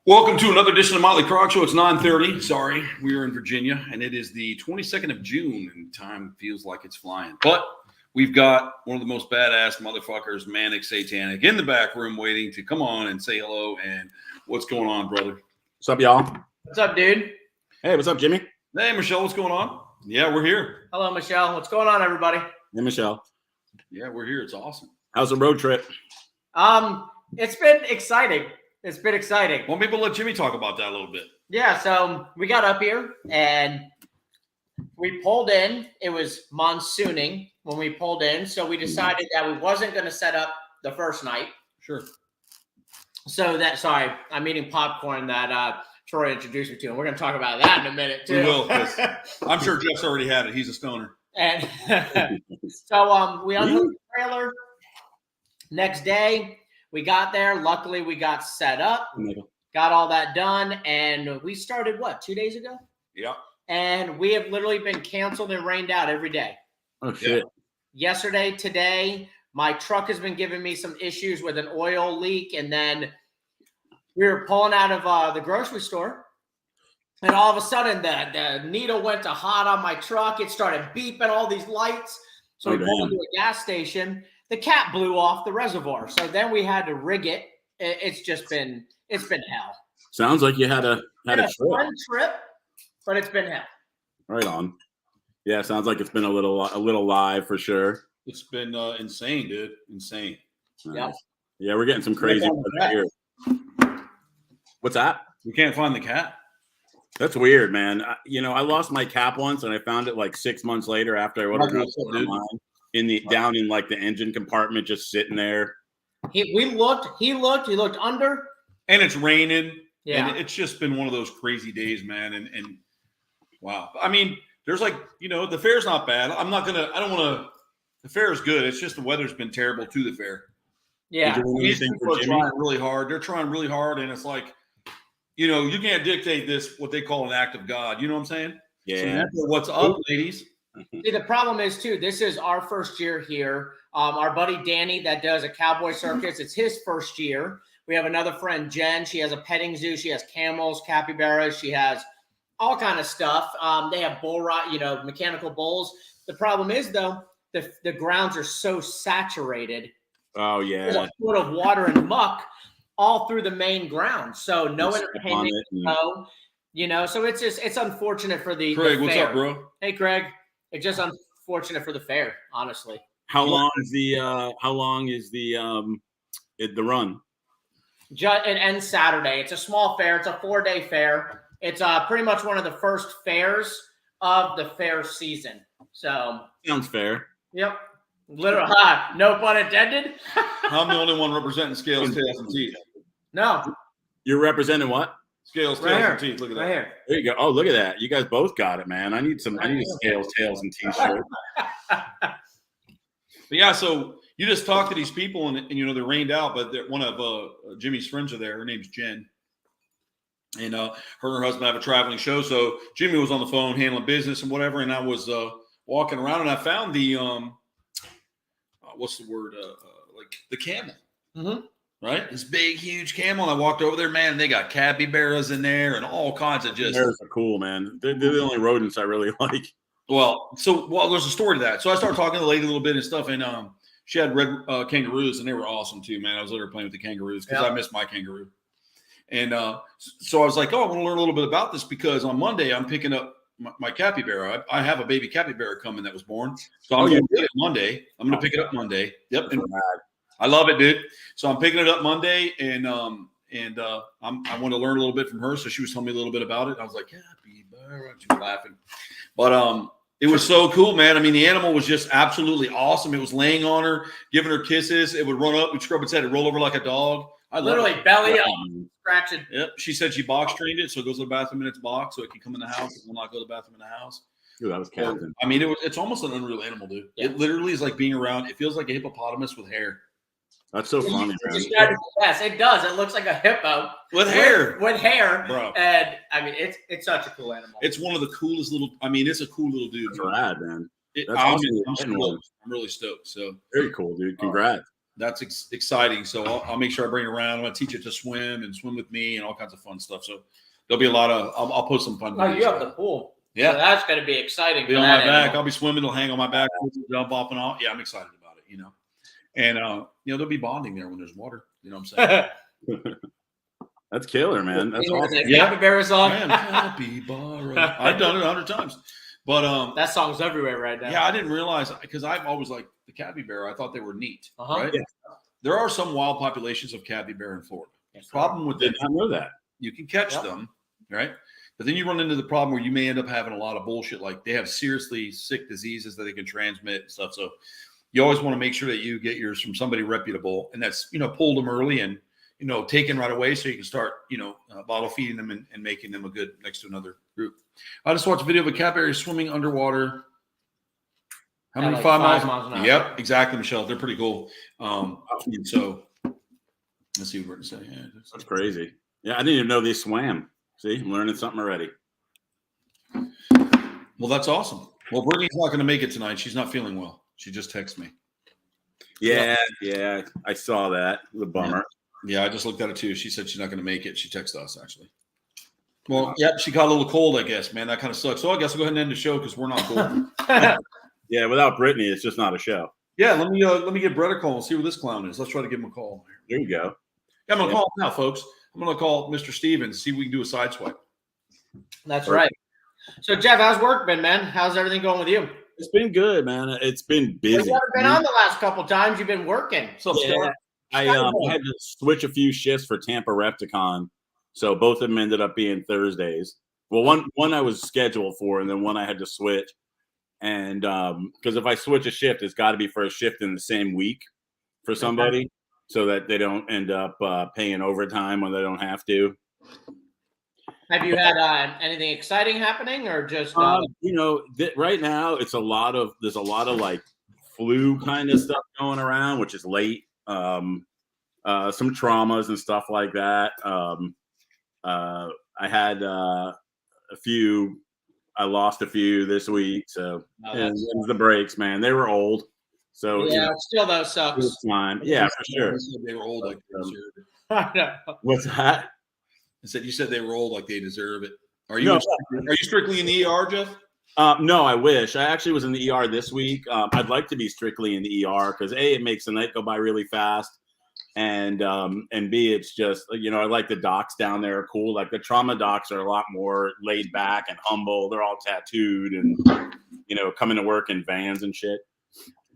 Welcome to another edition of Motley Croc Show. It's 9:30. Sorry, we are in Virginia, and it is the 22nd of June, and time feels like it's flying. But we've got one of the most badass motherfuckers, Manic Satanic, in the back room waiting to come on and say hello. And what's going on, brother? What's up, y'all? What's up, dude? Hey, what's up, Jimmy? Hey, Michelle, what's going on? Yeah, we're here. Hello, Michelle. What's going on, everybody? Hey, Michelle. Yeah, we're here. It's awesome. How's the road trip? It's been exciting. It's been exciting. Well, maybe we'll let Jimmy talk about that a little bit. Yeah, so we got up here and we pulled in. It was monsooning when we pulled in, so we decided that we wasn't going to set up the first night. Sure. So sorry, I'm eating popcorn that Troy introduced me to, and we're going to talk about that in a minute too. We will, 'cause I'm sure Jeff's already had it. He's a stoner. And so we unhooked the trailer. Next day, we got there. Luckily, we got set up, got all that done, and we started, 2 days ago? Yeah. And we have literally been canceled and rained out every day. Oh, shit. Yesterday, today, my truck has been giving me some issues with an oil leak, and then we were pulling out of the grocery store, and all of a sudden, the needle went to hot on my truck. It started beeping all these lights. So we pulled into a gas station. The cap blew off the reservoir. So then we had to rig it. It's been hell. Sounds like you had a fun trip, but it's been hell. Right on. Yeah, sounds like it's been a little live for sure. It's been insane, dude. Insane. Nice. Yeah. Yeah, we're getting some crazy here. What's that? We can't find the cat. That's weird, man. I lost my cap once, and I found it like 6 months later after I ordered it online. Down in like the engine compartment, just sitting there. He looked under. And it's raining. Yeah. And it's just been one of those crazy days, man. And wow. I mean, there's the fair's not bad. The fair is good. It's just the weather's been terrible to the fair. Yeah. These people are trying really hard. They're trying really hard. And it's like, you can't dictate this, what they call an act of God. You know what I'm saying? Yeah. So what's up, ladies? See, the problem is, too, this is our first year here. Our buddy Danny that does a cowboy circus, it's his first year. We have another friend, Jen. She has a petting zoo. She has camels, capybaras. She has all kind of stuff. They have mechanical bulls. The problem is, though, the grounds are so saturated. Oh, yeah. There's a foot of water and muck all through the main grounds. So no entertainment. So it's unfortunate for the Craig, the what's fair. up, bro? Hey, Craig. It's just unfortunate for the fair, honestly. How long is the run? It ends Saturday. It's a small fair. It's a 4-day fair. It's pretty much one of the first fairs of the fair season. So Sounds fair. Yep. Literally, no pun intended. I'm the only one representing scales, tails, and teeth. No. You're representing what? Scales, Right tails, here. and teeth. Look at that. Right here. There you go. Oh, look at that. You guys both got it, man. I need a scales, tails, and t-shirt. But yeah, so you just talk to these people, and they're rained out, but one of Jimmy's friends are there. Her name's Jen. And her and her husband have a traveling show. So Jimmy was on the phone handling business and whatever, and I was walking around, and I found the what's the word? Like the camel. Mm-hmm. Right? This big, huge camel. And I walked over there, man, and they got capybaras in there and all kinds of just. Bears are cool, man. They're the only rodents I really like. Well, there's a story to that. So I started talking to the lady a little bit and stuff, and she had red kangaroos, and they were awesome too, man. I was literally playing with the kangaroos because I missed my kangaroo. And so I was like, I want to learn a little bit about this because on Monday I'm picking up my capybara. I have a baby capybara coming that was born. So I'm going to get it Monday. I'm going to pick it up Monday. Yep. And I love it, dude. So I'm picking it up Monday, and I want to learn a little bit from her. So she was telling me a little bit about it. I was like, capybara. She was laughing. But it was so cool, man. I mean, the animal was just absolutely awesome. It was laying on her, giving her kisses. It would run up, we'd scrub its head, it'd roll over like a dog. I literally belly up, scratching. Yep. She said she box trained it, so it goes to the bathroom in its box, so it can come in the house. It will not go to the bathroom in the house. Dude, that was Captain. I mean, it's almost an unreal animal, dude. Yeah. It literally is like being around. It feels like a hippopotamus with hair. That's so funny, man. Yes, it does. It looks like a hippo with hair. With hair, bro. And I mean, it's such a cool animal. It's one of the coolest little. I mean, it's a cool little dude. That's rad, man. I'm really stoked. So very cool, dude. Congrats. that's exciting. So I'll make sure I bring it around. I'm going to teach it to swim and swim with me and all kinds of fun stuff. So there'll be a lot of, I'll post some fun Oh, videos. you have the pool. Yeah. So that's going to be exciting. Be on my back. I'll be swimming. It'll hang on my back, jump off and all. Yeah, I'm excited about it, And, there'll be bonding there when there's water. You know what I'm saying? That's killer, man. That's awesome. Yeah. Capybara song. Capybara. I've done it 100 times. But that song's everywhere right now. Yeah, I didn't realize, because I've always liked the capybara. I thought they were neat, right? Yeah. There are some wild populations of capybara in Florida. Yes, problem with did not know that. You can catch them, right? But then you run into the problem where you may end up having a lot of bullshit. Like they have seriously sick diseases that they can transmit and stuff. So you always want to make sure that you get yours from somebody reputable, and that's pulled them early and taken right away, so you can start bottle feeding them and making them a good next to another group. I just watched a video of a capybara swimming underwater. How many? 5 miles an hour. Yep, exactly, Michelle. They're pretty cool. And so let's see what we're going to say. Yeah, that's crazy. Yeah, I didn't even know they swam. See, I'm learning something already. Well, that's awesome. Well, Brittany's not going to make it tonight. She's not feeling well. She just texted me. Yeah, I saw that. It was a bummer. Yeah, I just looked at it too. She said she's not going to make it. She texted us actually. Well, yeah, she got a little cold, I guess, man. That kind of sucks. So I guess I'll go ahead and end the show because we're not cool. Yeah, without Brittany, it's just not a show. Yeah, let me give Brett a call and see where this clown is. Let's try to give him a call. There you go. Yeah, I'm going to call him now, folks. I'm going to call Mr. Stevens, see if we can do a side swipe. That's right. So, Jeff, how's work been, man? How's everything going with you? It's been good, man. It's been busy. You haven't been on the last couple times. You've been working. So, I had to switch a few shifts for Tampa Repticon, so both of them ended up being Thursdays. Well, one I was scheduled for, and then one I had to switch. And because if I switch a shift, it's got to be for a shift in the same week for somebody, so that they don't end up paying overtime when they don't have to. Have you had anything exciting happening, or just right now there's a lot of like flu kind of stuff going around, which is late. Some traumas and stuff like that. I had a few. I lost a few this week, so and the breaks, man. They were old, so still that sucks. Fine. Yeah, for sure. They were old like they deserve it. I know. What's that? I said you said they were old like they deserve it. Are you strictly in the ER, Jeff? No, I wish. I actually was in the ER this week. I'd like to be strictly in the ER because A, it makes the night go by really fast. And B, it's just, I like the docs down there are cool. Like the trauma docs are a lot more laid back and humble. They're all tattooed and, coming to work in vans and shit.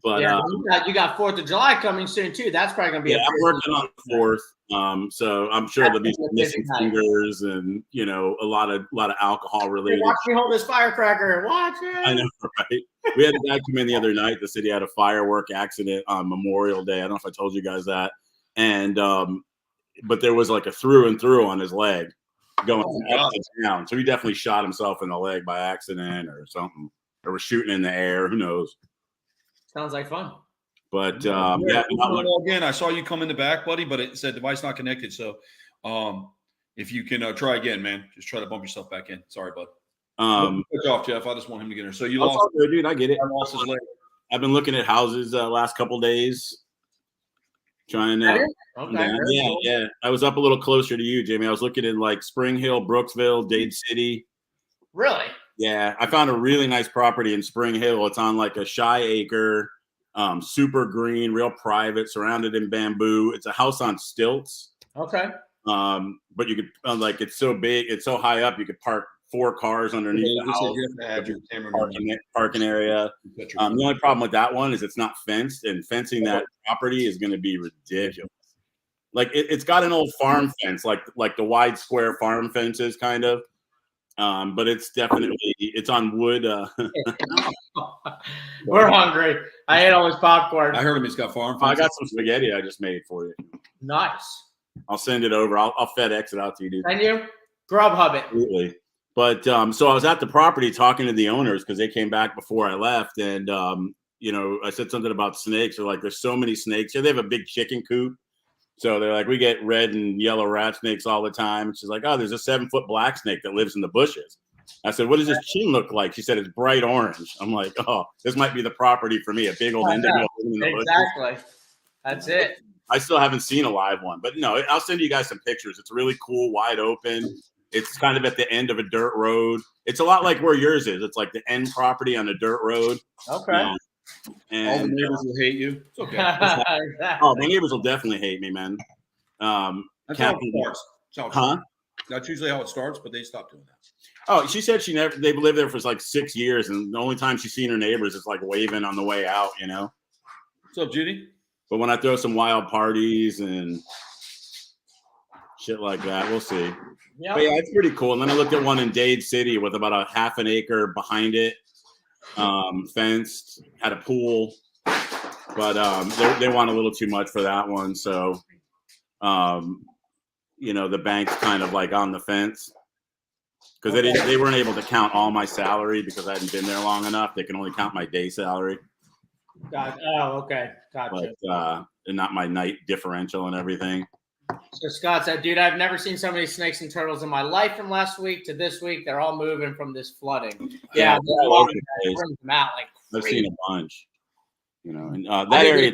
But you got 4th of July coming soon too. That's probably going to be I'm working on the 4th. So I'm sure there'll be some missing fingers and, a lot of alcohol related. Watch me hold this firecracker. Watch it. I know, right? We had a guy come in the other night that said he had a firework accident on Memorial Day. I don't know if I told you guys that. And but there was like a through and through on his leg going up and down. So he definitely shot himself in the leg by accident or something. Or was shooting in the air. Who knows? Sounds like fun. But again, I saw you come in the back, buddy, but it said device not connected. So if you can try again, man, just try to bump yourself back in. Sorry, bud. Switch off, Jeff. I just want him to get in. So you lost, dude. I get it. I lost his leg. I've been looking at houses last couple days. Trying to, yeah. I was up a little closer to you, Jamie. I was looking in like Spring Hill, Brooksville, Dade City. Really? Yeah, I found a really nice property in Spring Hill. It's on like a shy acre, super green, real private, surrounded in bamboo. It's a house on stilts. Okay. But you could it's so big, it's so high up, you could park 4 cars underneath the house, parking area. The only problem with that one is it's not fenced, and fencing that property is going to be ridiculous. Like it's got an old farm fence, like the wide square farm fences, kind of. But it's on wood. We're hungry. I ate all this popcorn. I heard him. He's got farm fences. I got some spaghetti I just made for you. Nice. I'll send it over. I'll FedEx it out to you, dude. And you? Grubhub it. Absolutely. But so I was at the property talking to the owners because they came back before I left, and I said something about snakes. They're like, "There's so many snakes here." They have a big chicken coop, so they're like, "We get red and yellow rat snakes all the time." And she's like, "Oh, there's a 7-foot black snake that lives in the bushes." I said, "What does his chin look like?" She said, "It's bright orange." I'm like, "Oh, this might be the property for me." A big old indigo in the bushes. Exactly. That's it. I still haven't seen a live one, but no, I'll send you guys some pictures. It's really cool, wide open. It's kind of at the end of a dirt road. It's a lot like where yours is. It's like the end property on a dirt road. Okay. And all the neighbors will hate you. It's okay. Oh, my neighbors will definitely hate me, man. That's how it starts. Huh? That's usually how it starts, but they stopped doing that. Oh, she said they've lived there for like 6 years, and the only time she's seen her neighbors is like waving on the way out, you know. What's up, Judy? But when I throw some wild parties and shit like that, we'll see. Yep. But yeah, it's pretty cool. And then I looked at one in Dade City with about a half an acre behind it, fenced, had a pool, but they want a little too much for that one. So, you know, the bank's kind of like on the fence because they weren't able to count all my salary because I hadn't been there long enough. They can only count my day salary. Oh, okay. Gotcha. But, and not my night differential and everything. So Scott said, dude, I've never seen so many snakes and turtles in my life from last week to this week. They're all moving from this flooding. Yeah, brings them out like I've seen a bunch. You know, and that area.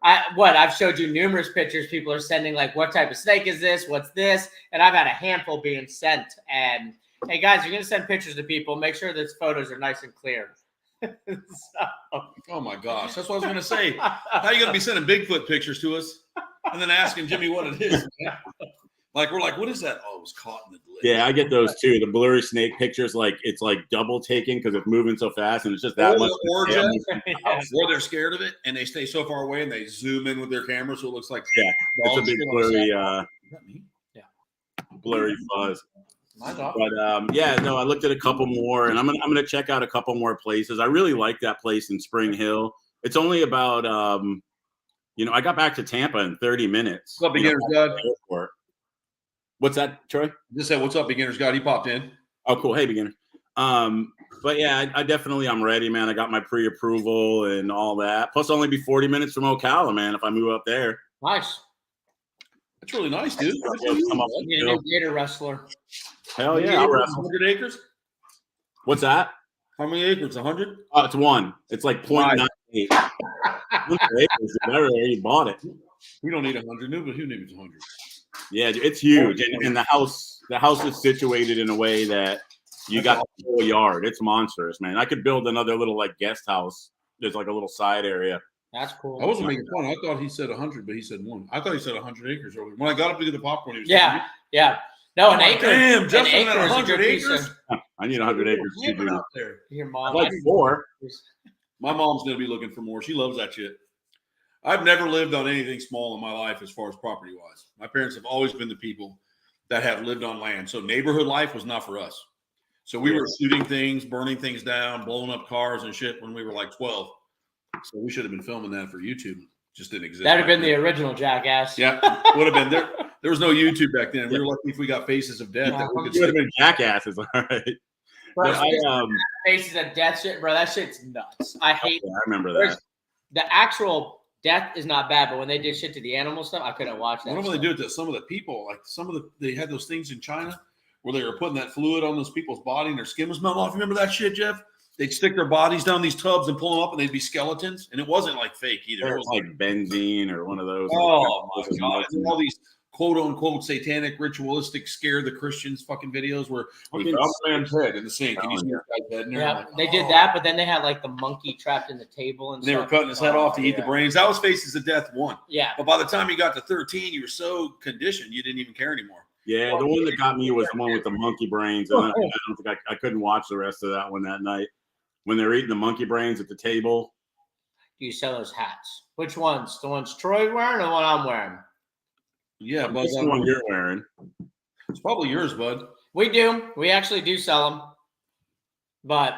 I've showed you numerous pictures. People are sending like, what type of snake is this? What's this? And I've had a handful being sent. And hey, guys, you're going to send pictures to people. Make sure those photos are nice and clear. Oh my gosh, that's what I was going to say. How are you going to be sending Bigfoot pictures to us and then asking Jimmy what it is? Like we're like, what is that? Oh, it was caught in the glitch. Yeah, I get those too. The blurry snake pictures, like it's like double taking because it's moving so fast and it's just that much. Where they're scared of it and they stay so far away and they zoom in with their camera so it looks like it's a big blurry, blurry fuzz. But yeah, no, I looked at a couple more, and I'm gonna check out a couple more places. I really like that place in Spring Hill. It's only about you know, I got back to Tampa in 30 minutes. What's up, Beginner's Guide? What's that, Troy? Just said, what's up, Beginner's Guide? He popped in. Oh, cool. Hey, Beginner. But yeah, I definitely I'm ready, man. I got my pre-approval and all that. Plus, only be 40 minutes from Ocala, man. If I move up there, nice. That's really nice, dude. Come up, you need a gator wrestler. Hell yeah, I'll wrestle. 100 acres. What's that? How many acres? 100? Oh, it's one. It's like 0.98. acres. I already bought it. We don't need 100, but who needs 100? Yeah, it's huge, and the house is situated in a way that you got the whole yard. It's monstrous, man. I could build another little like guest house. There's like a little side area. That's cool. I wasn't making fun. I thought he said 100, but he said 1. I thought he said 100 acres earlier. When I got up to get the popcorn, he was yeah. No, an acre. Damn, just 100 acres. I need 100 acres too. Out there. Your mom like 4. My mom's gonna be looking for more. She loves that shit. I've never lived on anything small in my life as far as property wise. My parents have always been the people that have lived on land. So neighborhood life was not for us. So we were shooting things, burning things down, blowing up cars and shit when we were like 12. So we should have been filming that for YouTube. Just didn't exist. That'd have been the original Jackass. Yeah, would have been there. There was no YouTube back then. We were lucky if we got Faces of Death. Yeah, would have been Jackasses, all right. Bro, Faces of Death shit, bro. That shit's nuts. I hate. I remember that. The actual death is not bad, but when they did shit to the animal stuff, I couldn't watch that. Whenever they do it to some of the people, like they had those things in China where they were putting that fluid on those people's body and their skin was melting off. Remember that shit, Jeff? They'd stick their bodies down these tubs and pull them up, and they'd be skeletons. And it wasn't like fake either. It was like benzene or one of those. Oh my god! All these quote unquote satanic, ritualistic, scare the Christians fucking videos where we found a man's head in the sink and he's in guy's head. Yeah, they did that, but then they had like the monkey trapped in the table and they were cutting his head off to eat the brains. That was Faces of Death 1. Yeah. But by the time you got to 13, you were so conditioned you didn't even care anymore. Yeah, the one that got me was the one with the monkey brains. And I don't think I couldn't watch the rest of that one that night. When they're eating the monkey brains at the table. Do you sell those hats? Which ones? The ones Troy's wearing or the one I'm wearing? Yeah, Bud. That's the one you're wearing. It's probably yours, Bud. We do. We actually do sell them. But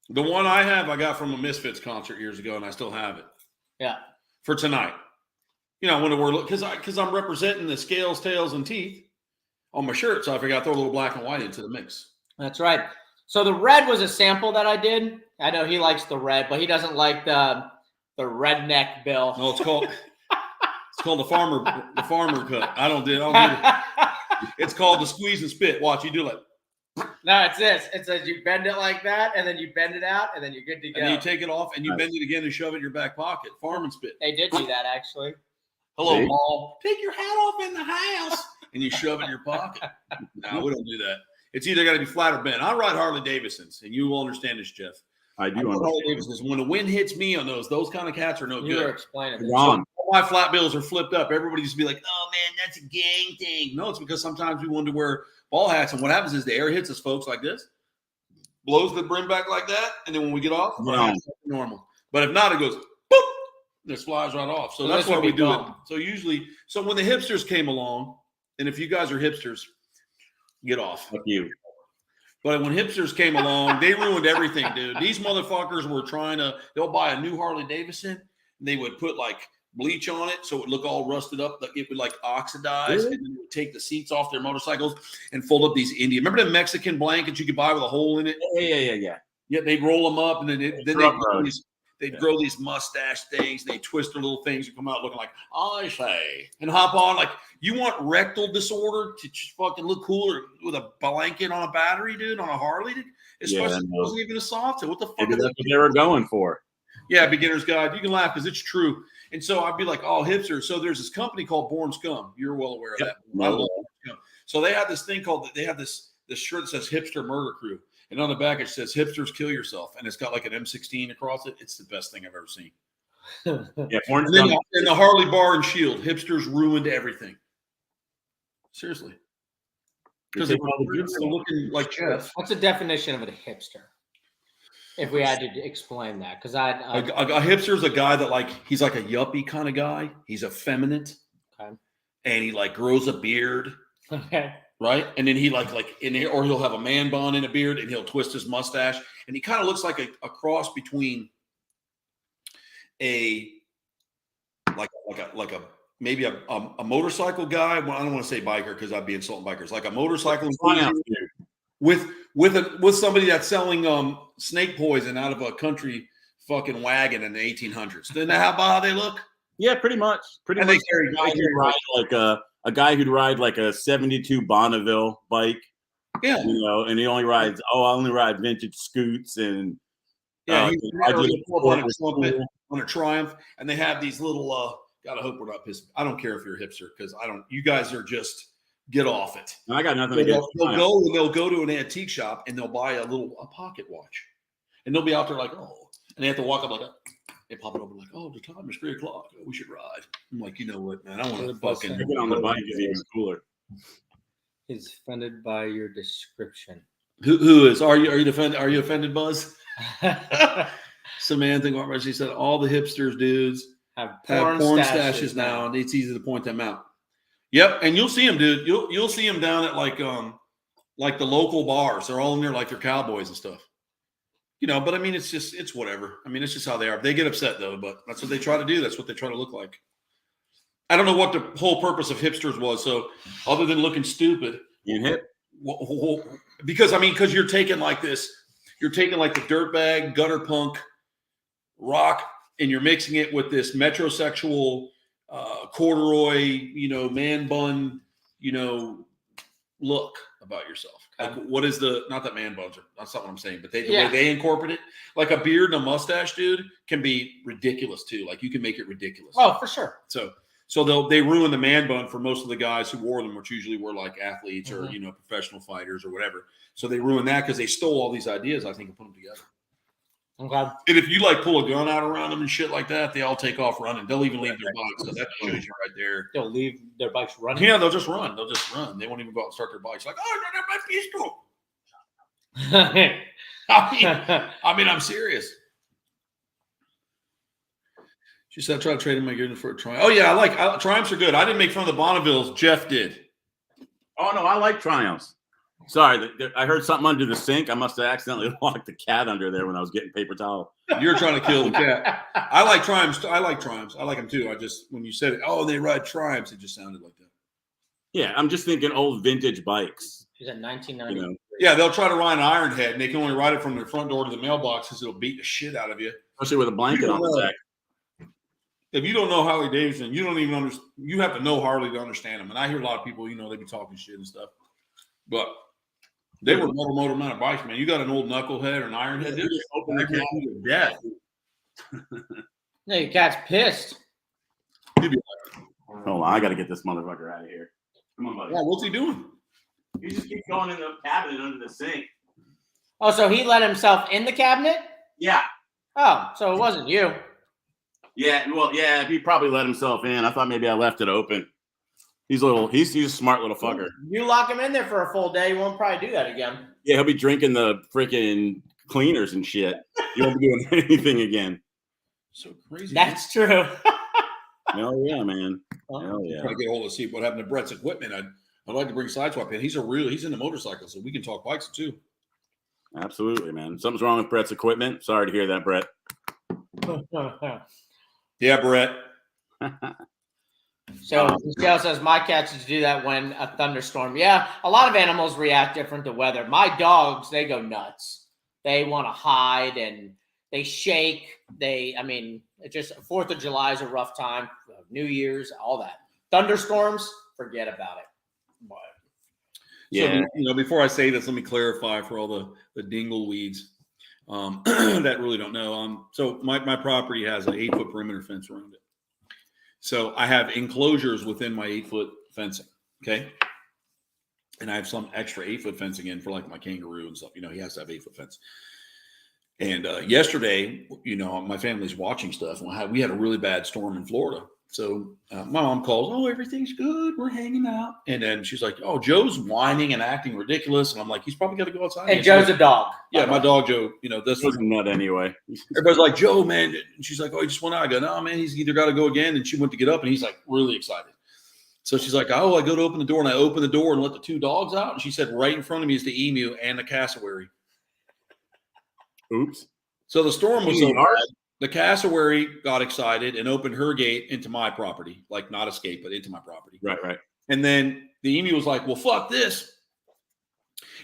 the one I have, I got from a Misfits concert years ago, and I still have it. Yeah. For tonight. You know, when we're because I'm representing the scales, tails, and teeth on my shirt, so I figured I'd throw a little black and white into the mix. That's right. So the red was a sample that I did. I know he likes the red, but he doesn't like the redneck bill. No, it's called the farmer cut. I don't do it. It's called the squeeze and spit. Watch, you do like. No, it's this. It says you bend it like that, and then you bend it out, and then you're good to go. And you take it off, and you bend it again and shove it in your back pocket. Farm and spit. They did do that, actually. Hello, Paul. Take your hat off in the house. And you shove it in your pocket. No, we don't do that. It's either got to be flat or bent. I ride Harley Davidsons, and you will understand this, Jeff. I do understand. Harley Davidsons. When the wind hits me on those kind of cats are no You good. were explaining this. So all my flat bills are flipped up. Everybody used to be like, "Oh man, that's a gang thing." No, it's because sometimes we want to wear ball hats, and what happens is the air hits us, folks, like this, blows the brim back like that, and then when we get off, normal. But if not, it goes boop, and it flies right off. So that's why we do it. So when the hipsters came along, and if you guys are hipsters, get off. Fuck you. But when hipsters came along, they ruined everything, dude. These motherfuckers were they'll buy a new Harley Davidson, and they would put like bleach on it so it would look all rusted up. It would like oxidize, and then they would take the seats off their motorcycles and fold up these Indian. Remember the Mexican blankets you could buy with a hole in it? Yeah. Yeah, they'd roll them up, and then they'd grow these mustache things. They twist their little things and come out looking like, I say, and hop on. Like, you want rectal disorder to fucking look cooler with a blanket on a battery, dude, on a Harley? Dude? Especially if it wasn't even a soft. What the fuck? Maybe that's what they were going for. Yeah, beginner's guide. You can laugh because it's true. And so I'd be like, oh, hipster. So there's this company called Born Scum. You're well aware of that. I love Born Scum. So they have this thing they have this shirt that says Hipster Murder Crew. And on the back, it says "Hipsters Kill Yourself," and it's got like an M16 across it. It's the best thing I've ever seen. Yeah, and then in the Harley Bar and Shield, hipsters ruined everything. Seriously, because they were looking like Jeff. What's the definition of a hipster? If we had to explain that, because a hipster is a guy that he's like a yuppie kind of guy. He's effeminate, okay, and he grows a beard. Okay. Right. And then he or he'll have a man bun and a beard and he'll twist his mustache. And he kind of looks like a cross between maybe a motorcycle guy. Well, I don't want to say biker because I'd be insulting bikers. Like a motorcycle with somebody that's selling snake poison out of a country fucking wagon in the 1800s. Isn't that how they look? Yeah, pretty much. Pretty much. A guy who'd ride like a 72 Bonneville bike. Yeah. And he only rides, I only ride vintage scoots and I did on a Triumph, and they have these little God, I hope we're not pissing. I don't care if you're a hipster because you guys are just get off it. And I got nothing against they'll go to an antique shop and they'll buy a pocket watch. And they'll be out there like, oh, and they have to walk up like that. They pop it over like, oh, the time is 3:00. Oh, we should ride. I'm like, you know what, man? I want to fucking get on the bike is even cooler. He's offended by your description. Who is? Are you offended, Buzz? Samantha, she said all the hipsters dudes have porn stashes now, and it's easy to point them out. Yep, and you'll see them, dude. You'll see them down at like the local bars. They're all in there like they're cowboys and stuff. But I mean, it's whatever. I mean, it's just how they are. They get upset though, but that's what they try to do. That's what they try to look like. I don't know what the whole purpose of hipsters was. So other than looking stupid, because you're taking like the dirtbag, gutter punk, rock, and you're mixing it with this metrosexual, corduroy, man bun, look about yourself. Like, what is not that man buns are, that's not what I'm saying, but the way they incorporate it, like a beard and a mustache, dude, can be ridiculous too. Like you can make it ridiculous. Oh, for sure. So they ruin the man bun for most of the guys who wore them, which usually were like athletes or, professional fighters or whatever. So they ruin that because they stole all these ideas, I think, and put them together. Okay. And if you pull a gun out around them and shit like that, they all take off running. They'll even leave their bikes. So that shows you right there. They'll leave their bikes running? Yeah, they'll just run. They won't even go out and start their bikes. Like, oh, I got my pistol. I mean, I'm serious. She said, I tried to trade in my gear for a Triumph. Oh, yeah, Triumphs are good. I didn't make fun of the Bonnevilles. Jeff did. Oh, no, I like Triumphs. Sorry, I heard something under the sink. I must have accidentally locked the cat under there when I was getting paper towel. You're trying to kill the cat. I like Triumphs. I like them too. When you said, they ride Triumphs, it just sounded like that. Yeah, I'm just thinking old vintage bikes. She's at 1990. Yeah, they'll try to ride an Iron Head, and they can only ride it from their front door to the mailbox because it'll beat the shit out of you. Especially with a blanket on the back. If you don't know Harley Davidson, you don't even understand. You have to know Harley to understand them. And I hear a lot of people, they be talking shit and stuff. But they were motor amount of bikes, man. You got an old knucklehead or an iron head, they just open their cat to death. No, your cat's pissed. You'd be Hold on, I got to get this motherfucker out of here. Come on, buddy. Yeah, what's he doing? He just keeps going in the cabinet under the sink. Oh, so he let himself in the cabinet? Yeah. Oh, so it wasn't you. Yeah, well, yeah, he probably let himself in. I thought maybe I left it open. He's a smart little fucker. You lock him in there for a full day, you won't probably do that again. Yeah, he'll be drinking the freaking cleaners and shit. He won't be doing anything again. So crazy. That's true. Hell yeah, man. Hell yeah. Trying to get a hold of see what happened to Brett's equipment. I'd like to bring Sideswipe in. He's into motorcycles, so we can talk bikes too. Absolutely, man. Something's wrong with Brett's equipment. Sorry to hear that, Brett. Yeah, Brett. So Michelle says my cats used to do that when a thunderstorm. Yeah, a lot of animals react different to weather. My dogs, they go nuts. They want to hide and they shake. It's just 4th of July is a rough time. New Year's, all that. Thunderstorms, forget about it. But, yeah. So, before I say this, let me clarify for all the dingle weeds that really don't know. So my property has an 8-foot perimeter fence around it. So I have enclosures within my 8-foot fencing. Okay. And I have some extra 8-foot fencing in for like my kangaroo and stuff. He has to have 8-foot fence. And yesterday, my family's watching stuff. And we had a really bad storm in Florida. So my mom calls, oh, everything's good. We're hanging out. And then she's like, oh, Joe's whining and acting ridiculous. And I'm like, he's probably got to go outside. And Joe's a dog. Yeah, my dog, Joe, this was a nut anyway. Everybody's like, Joe, man. And she's like, oh, he just went out. I go, no, man, he's either got to go again. And she went to get up and he's like really excited. So she's like, oh, I go to open the door and I open the door and let the 2 dogs out. And she said, right in front of me is the emu and the cassowary. Oops. So the storm was so bad. The cassowary got excited and opened her gate into my property, like not escape, but into my property. Right. And then the emu was like, well, fuck this.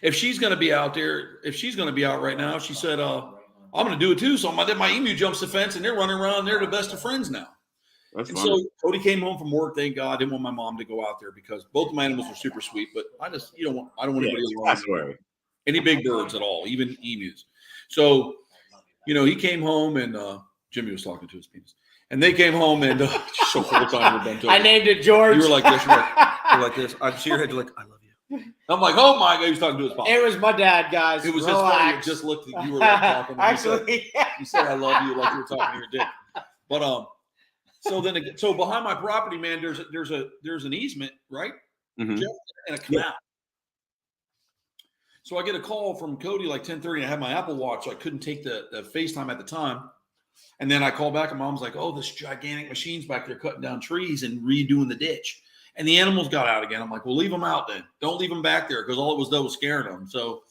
If she's going to be out there, right now, she said, I'm going to do it too. So my emu jumps the fence and they're running around. They're the best of friends now. That's and funny. So Cody came home from work. Thank God. I didn't want my mom to go out there because both of my animals are super sweet, but I don't want anybody alone. Any big birds at all, even emus. So, he came home and Jimmy was talking to his penis. And they came home and so whole time we're bent over. I named it George. You were like this. You're like this. I see your head. You're like, I love you. I'm like, oh my God. He was talking to his pop. It was my dad, guys. It was just funny. It just looked like you were like talking. Actually, you said I love you like you were talking to your dick. But so behind my property, man, there's an easement, right? Mm-hmm. And a canal. So I get a call from Cody like 10:30 and I had my Apple Watch, so I couldn't take the FaceTime at the time. And then I call back and mom's like, oh, this gigantic machine's back there cutting down trees and redoing the ditch. And the animals got out again. I'm like, well, leave them out then. Don't leave them back there because all it was done was scaring them. So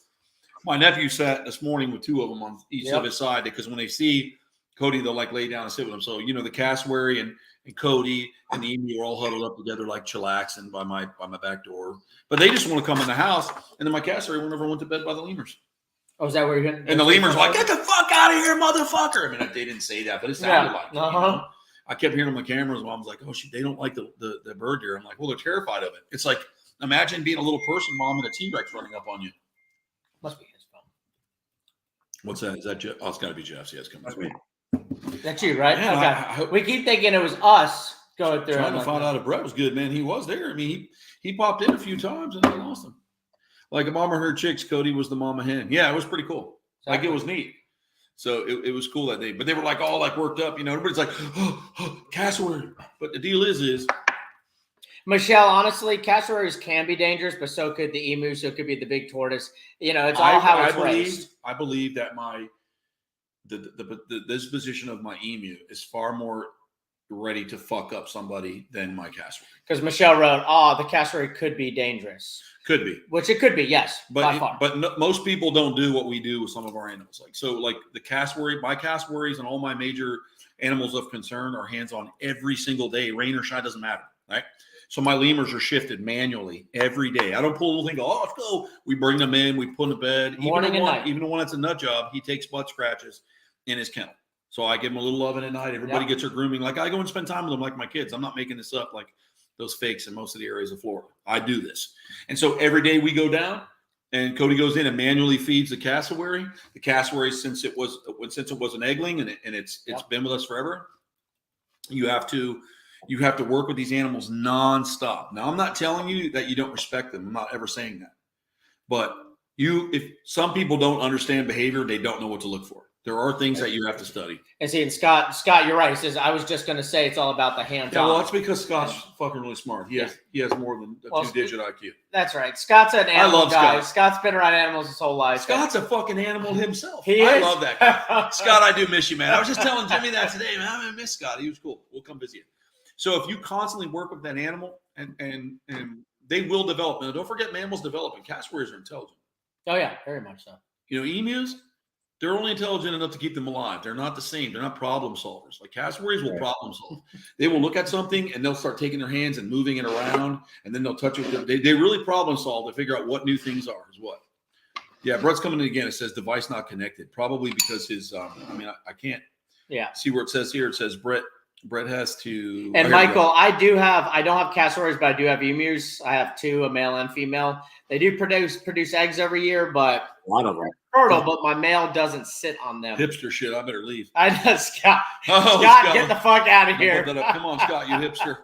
my nephew sat this morning with 2 of them on each of his side because when they see Cody, they'll like lay down and sit with him. So, the cassowary and Cody and the emu are all huddled up together like chillaxing by my back door. But they just want to come in the house. And then my cassowary went to bed by the lemurs. Oh, is that where you're getting? And the lemurs like, get the fuck out of here, motherfucker. I mean, they didn't say that, but it sounded like it. I kept hearing on my cameras. Mom's like, oh, they don't like the bird deer. I'm like, well, they're terrified of it. It's like, imagine being a little person, mom, and a T-Rex running up on you. Must be his phone. What's that? Is that Jeff? Oh, it's got to be Jeff's. Yeah, it's coming. That's me. That's you, right? Man, okay. We keep thinking it was us going through. Trying to find out if Brett was good, man. He was there. I mean, he popped in a few times and then lost him. Like a mama herd chicks, Cody was the mama hen. Yeah, it was pretty cool. Like it was neat. So it was cool that day. But they were like all like worked up, everybody's like, oh, cassowary. But the deal is Michelle, honestly, cassowaries can be dangerous, but so could the emu, so could be the big tortoise. It's all how it's raised. I believe that the disposition of my emu is far more ready to fuck up somebody than my cassowary. Because Michelle wrote, the cassowary could be dangerous. Could be. Which it could be, yes, by far. But most people don't do what we do with some of our animals. Like the cassowary, my cassowaries and all my major animals of concern are hands-on every single day. Rain or shine, doesn't matter, right? So my lemurs are shifted manually every day. I don't pull a little thing, go, let's go. We bring them in, we put them to bed. Morning and night. Even the one that's a nut job, he takes butt scratches in his kennel. So I give him a little loving at night. Everybody gets their grooming. Like I go and spend time with them like my kids. I'm not making this up like those fakes in most of the areas of Florida. I do this. And so every day we go down and Cody goes in and manually feeds the cassowary. The cassowary, since it was an eggling and it's been with us forever, you have to You have to work with these animals nonstop. Now, I'm not telling you that you don't respect them. I'm not ever saying that. But if some people don't understand behavior, they don't know what to look for. There are things that you have to study. And see, and Scott, you're right. He says, I was just going to say it's all about the hands-on. Yeah, well, that's because Scott's fucking really smart. He has more than a 2-digit IQ. That's right. Scott's an animal guy. Scott. Scott's been around animals his whole life. Scott's a fucking animal himself. I love that guy. Scott, I do miss you, man. I was just telling Jimmy that today, man. I miss Scott. He was cool. We'll come visit you. So if you constantly work with that animal, and they will develop. Now, don't forget, mammals develop, and cassowaries are intelligent. Oh, yeah, very much so. Emus, they're only intelligent enough to keep them alive. They're not the same. They're not problem solvers. Like cassowaries will problem solve. They will look at something and they'll start taking their hands and moving it around, and then they'll touch it. They really problem solve to figure out what new things are. Is what. Yeah, Brett's coming in again. It says device not connected. Probably because his. I can't. Yeah. See where it says here. It says Brett has to. And Michael, I don't have cassowaries, but I do have emus. I have 2, a male and female. They do produce eggs every year, but a lot of them fertile. But my male doesn't sit on them. Hipster shit. I better leave. I know, Scott. Oh, Scott, get the fuck out of here. Come on, Scott, you hipster.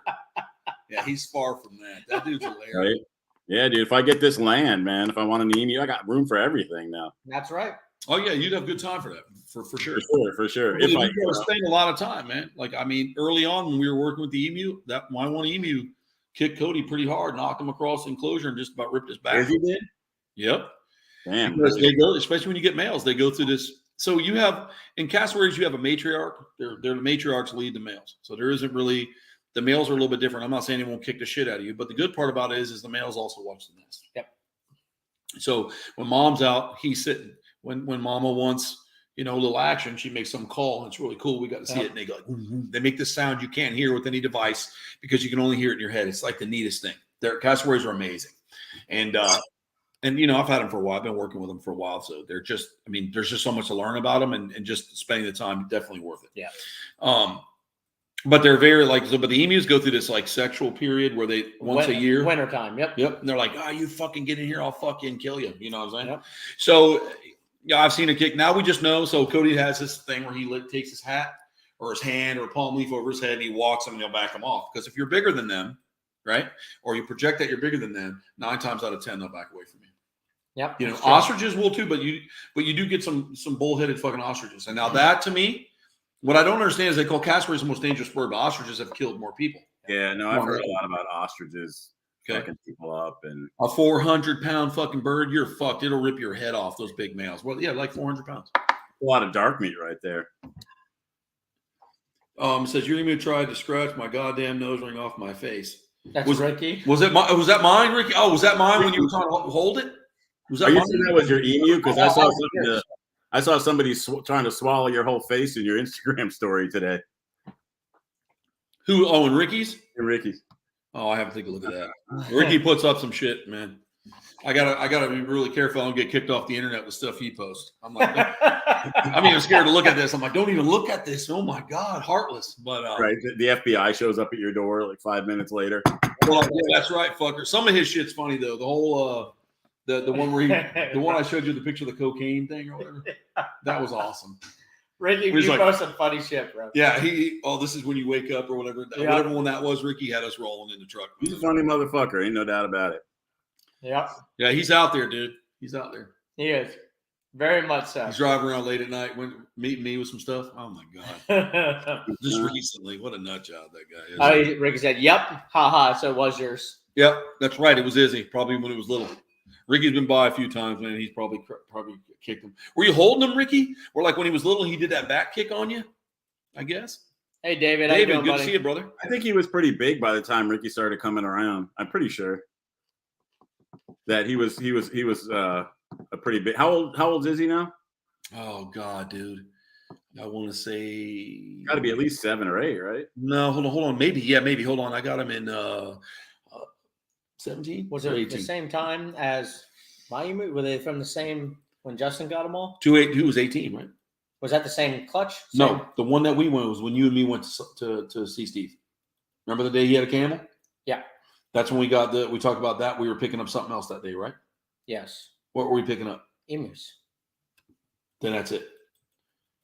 Yeah, he's far from that. That dude's hilarious. Right? Yeah, dude. If I get this land, man, if I want an emu, I got room for everything now. That's right. Oh yeah, you'd have good time for that, for sure. For sure. If I spend a lot of time, man. Like early on when we were working with the emu, my one emu kicked Cody pretty hard, knocked him across the enclosure, and just about ripped his back. As he did? Yep. Damn. Because they go, especially when you get males, they go through this. So you have in cassowaries, you have a matriarch. They're the matriarchs lead the males. So there isn't really the males are a little bit different. I'm not saying they won't kick the shit out of you, but the good part about it is the males also watch the nest. Yep. So when mom's out, he's sitting. When mama wants, a little action, she makes some call. It's really cool. We got to see it. And they go, they make this sound you can't hear with any device because you can only hear it in your head. It's like the neatest thing. Their cassowaries are amazing. And I've had them for a while. I've been working with them for a while. So they're just, there's just so much to learn about them and just spending the time, definitely worth it. Yeah. But they're very but the emus go through this like sexual period where they once a year. Wintertime. Yep. And they're like, you fucking get in here. I'll fucking kill you. You know what I'm saying? Yep. So, I've seen a kick. Now we just know. So Cody has this thing where he takes his hat or his hand or a palm leaf over his head and he walks them and they'll back them off. Because if you're bigger than them, right, or you project that you're bigger than them, 9 times out of 10 they'll back away from you. Yep. Ostriches will too, but you do get some bullheaded fucking ostriches. And now that to me, what I don't understand is they call cassowaries the most dangerous bird, but ostriches have killed more people. Yeah, no, I've heard a lot about ostriches. Fucking people up and a 400-pound fucking bird, you're fucked. It'll rip your head off. Those big males. Well, yeah, like 400 pounds. A lot of dark meat right there. It says your emu tried to scratch my goddamn nose ring off my face. That's Ricky. Was that mine, Ricky? Oh, was that mine when you were trying to hold it? Was that? Are you saying that was your emu? Because I saw somebody trying to swallow your whole face in your Instagram story today. Who? Oh, and Ricky's. And Ricky's. Oh, I have to take a look at that. Ricky puts up some shit, man. I gotta be really careful. I don't get kicked off the internet with stuff he posts. I'm like, I'm even scared to look at this. I'm like, don't even look at this. Oh my God, heartless. But right, the FBI shows up at your door like 5 minutes later. Well, yeah, that's right, fucker. Some of his shit's funny though. The whole the one where the one I showed you the picture of the cocaine thing or whatever. That was awesome. Ricky, you post some funny shit, bro. Yeah, this is when you wake up or whatever. Yeah. Whatever one that was, Ricky had us rolling in the truck. He's a funny motherfucker. Ain't no doubt about it. Yeah. Yeah, he's out there, dude. He's out there. He is. Very much so. He's driving around late at night, meeting me with some stuff. Oh, my God. Just recently. What a nut job that guy is. Ricky said, yep. Ha. So it was yours. Yep, that's right. It was Izzy, probably when he was little. Ricky's been by a few times, man. He's probably kicked him. Were you holding him, Ricky? Or like when he was little, he did that back kick on you, I guess? Hey, David. David, how you doing, good to see you, brother. I think he was pretty big by the time Ricky started coming around. I'm pretty sure that he was a pretty big. How old is he now? Oh God, dude. I want to say got to be at least 7 or 8, right? No, hold on. Maybe. Hold on. I got him in 17. Was it 18? The same time as my emu? Were they from the same when Justin got them all? 2-8. He was 18, right? Was that the same clutch? No, the one that we went was when you and me went to see Steve. Remember the day he had a camel? Yeah. That's when we talked about that. We were picking up something else that day, right? Yes. What were we picking up? Emus. Then that's it.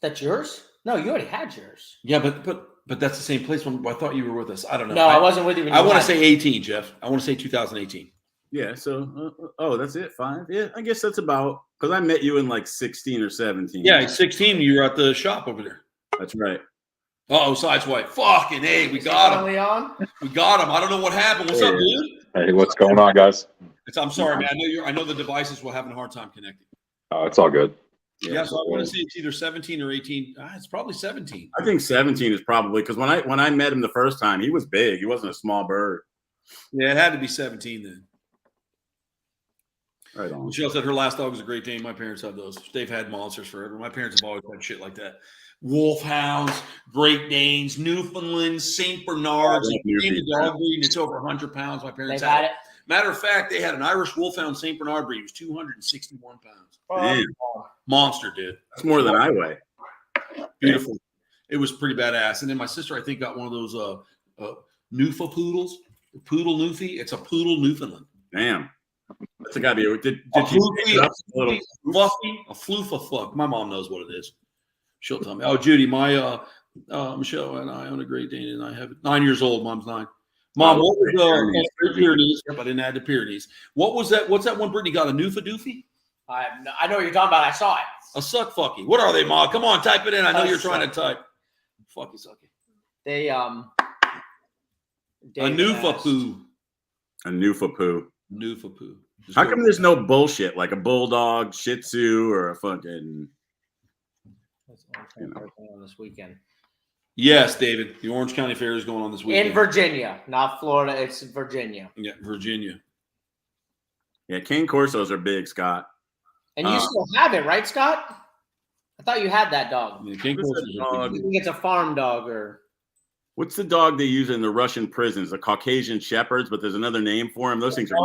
That's yours? No, you already had yours. Yeah, but But that's the same place. I thought you were with us. I don't know. No, I wasn't with you. I want to say 18, Jeff. I want to say 2018. Yeah. So, that's it. 5. Yeah, I guess that's about because I met you in like 16 or 17. Yeah, 16. You were at the shop over there. That's right. Oh, Sideswipe. Fucking hey, we got him. We got him. I don't know what happened. What's up, dude? Hey, what's going on, guys? I'm sorry, man. I know the devices were having a hard time connecting. It's all good. Yeah, so I want to say it's either 17 or 18. It's probably 17. I think 17 is probably because when I met him the first time, he was big. He wasn't a small bird. Yeah, it had to be 17 then. Right on. Michelle said her last dog was a Great Dane. My parents had those. They've had monsters forever. My parents have always had shit like that. Wolfhounds, Great Danes, Newfoundlands, St. Bernards, any dog breed, and it's over 100 pounds. My parents had it. Matter of fact, they had an Irish Wolfhound St. Bernard breed. He was 261 pounds. Damn. Monster, dude. That's more than I weigh. Beautiful. It was pretty badass. And then my sister, I think, got one of those Newfa poodles. Poodle Newfie. It's a poodle Newfoundland. Damn. That's gotta be. Did a you floofy, a floofa fuck. My mom knows what it is. She'll tell me. Oh, Judy, my Michelle and I own a Great Dane, and I have 9 years old. Mom's 9. Mom, what was the Pyrenees? Yep, I didn't add the Pyrenees. What was that? What's that one Brittany got? A Newfa Doofy? I know what you're talking about. I saw it. A suck fucky. What are they, Ma? Come on, type it in. I know you're trying to type. Fucky sucky. They a Newfa poo. A Newfa poo. Newfa poo. How come there's no bullshit like a bulldog, Shih Tzu, or a fucking? On this weekend. Yes, David. The Orange County Fair is going on this weekend. In Virginia, not Florida. It's Virginia. Yeah, Virginia. Yeah, cane corsos are big, Scott. And you still have it, right, Scott? I thought you had that dog. Yeah, cane corsos I think it's a farm dog or. What's the dog they use in the Russian prisons? The Caucasian Shepherds, but there's another name for them. Those things are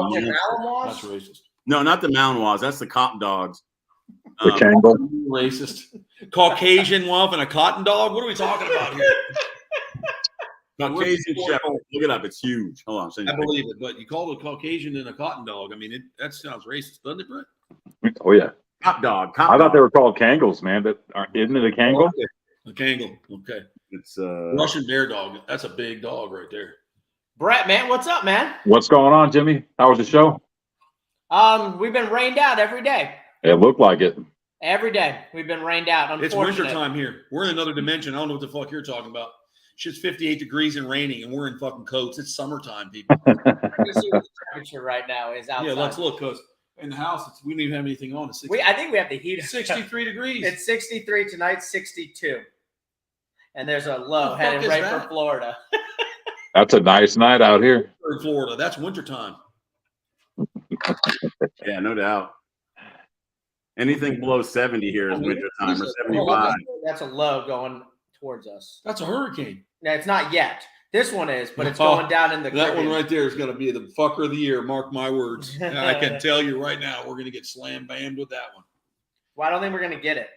That's racist. No, not the Malinois. That's the cop dogs. The Kangal. Racist. Caucasian wolf and a cotton dog? What are we talking about here? Caucasian Shepherd. Look it up. It's huge. Hold on. I believe it, but you call it a Caucasian and a cotton dog. I mean, that sounds racist, doesn't it, Brett? Oh, yeah. Cop dog. I thought they were called Kangles, man, but isn't it a Kangal? A Kangal. Okay. It's Russian bear dog. That's a big dog right there. Brett, man, what's up, man? What's going on, Jimmy? How was the show? We've been rained out every day. It looked like it. Every day we've been rained out. It's winter time here. We're in another dimension. I don't know what the fuck you're talking about. Shit's 58 degrees and raining, and we're in fucking coats. It's summertime, people. I'm gonna see what the temperature right now is outside. Yeah, let's look, because in the house we don't even have anything on. I think we have the heat. 63 degrees. It's 63 tonight. 62, and there's a low headed right for Florida. That's a nice night out here in Florida. That's wintertime. Yeah, no doubt. Anything below 70 here is winter time, or 75. That's a low going towards us. That's a hurricane. No, it's not yet. This one is, but it's going down in the That Caribbean. one right there is going to be the fucker of the year. Mark my words. I can tell you right now, we're going to get slam bammed with that one. Well, I don't think we're going to get it.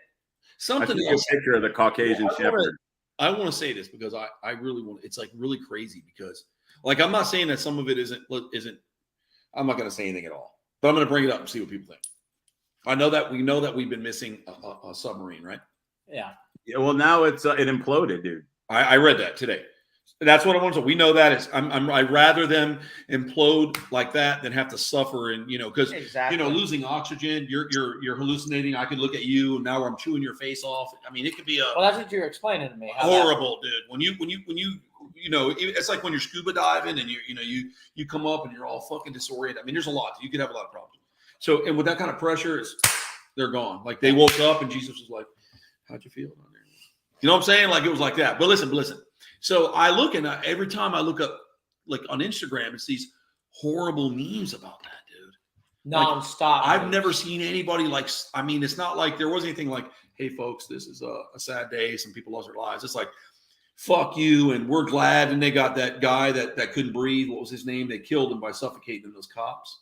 Something else. A picture of the Caucasian Shepherd. I want to say this because I really want. It's like really crazy because, like, I'm not saying that some of it isn't. I'm not going to say anything at all, but I'm going to bring it up and see what people think. I know that we've been missing a submarine, right? Yeah. Yeah. Well, now it imploded, dude. I read that today. That's what I want to. We know that is. I'd rather them implode like that than have to suffer and because losing oxygen, you're hallucinating. I could look at you and now I'm chewing your face off. I mean, it could be Well, that's what you're explaining to me. Horrible, dude. When you it's like when you're scuba diving and you come up and you're all fucking disoriented. I mean, there's a lot. You could have a lot of problems. So, and with that kind of pressure, they're gone. Like they woke up and Jesus was like, "How'd you feel down there?" You know what I'm saying? Like it was like that. But listen. So I look and every time I look up, like on Instagram, it's these horrible memes about that, dude. Nonstop. I've never seen anybody like. I mean, it's not like there was anything like, "Hey, folks, this is a sad day. Some people lost their lives." It's like, "Fuck you," and we're glad. And they got that guy that couldn't breathe. What was his name? They killed him by suffocating those cops.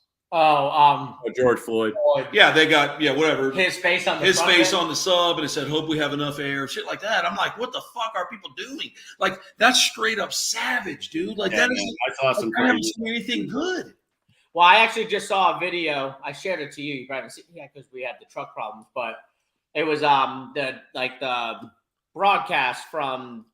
George Floyd. Yeah, they got whatever. His face on the sub, and it said, "Hope we have enough air," shit like that. I'm like, what the fuck are people doing? Like that's straight up savage, dude. Like that is. I saw some. I haven't seen anything good. Well, I actually just saw a video. I shared it to you. You probably haven't seen it because we had the truck problems, but it was the broadcast from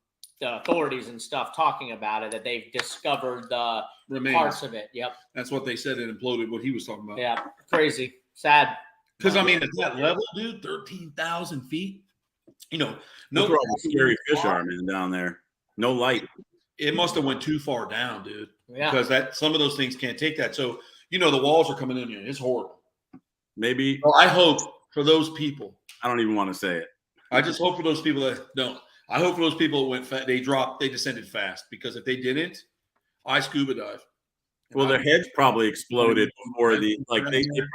authorities and stuff talking about it, that they've discovered the Remains. parts of it. Yep. That's what they said. It imploded. What he was talking about. Yeah. Crazy. Sad. Because I mean, at that level, dude, 13,000 feet. You know, no That's where all the scary fish are, man, down there. No light. It must have went too far down, dude. Yeah. Because some of those things can't take that. So the walls are coming in here. It's horrible. Maybe. Well, I hope for those people. I don't even want to say it. I just hope for those people that don't. I hope for those people that went fast. They descended fast, because if they didn't, I scuba dive. Well, their heads probably exploded before they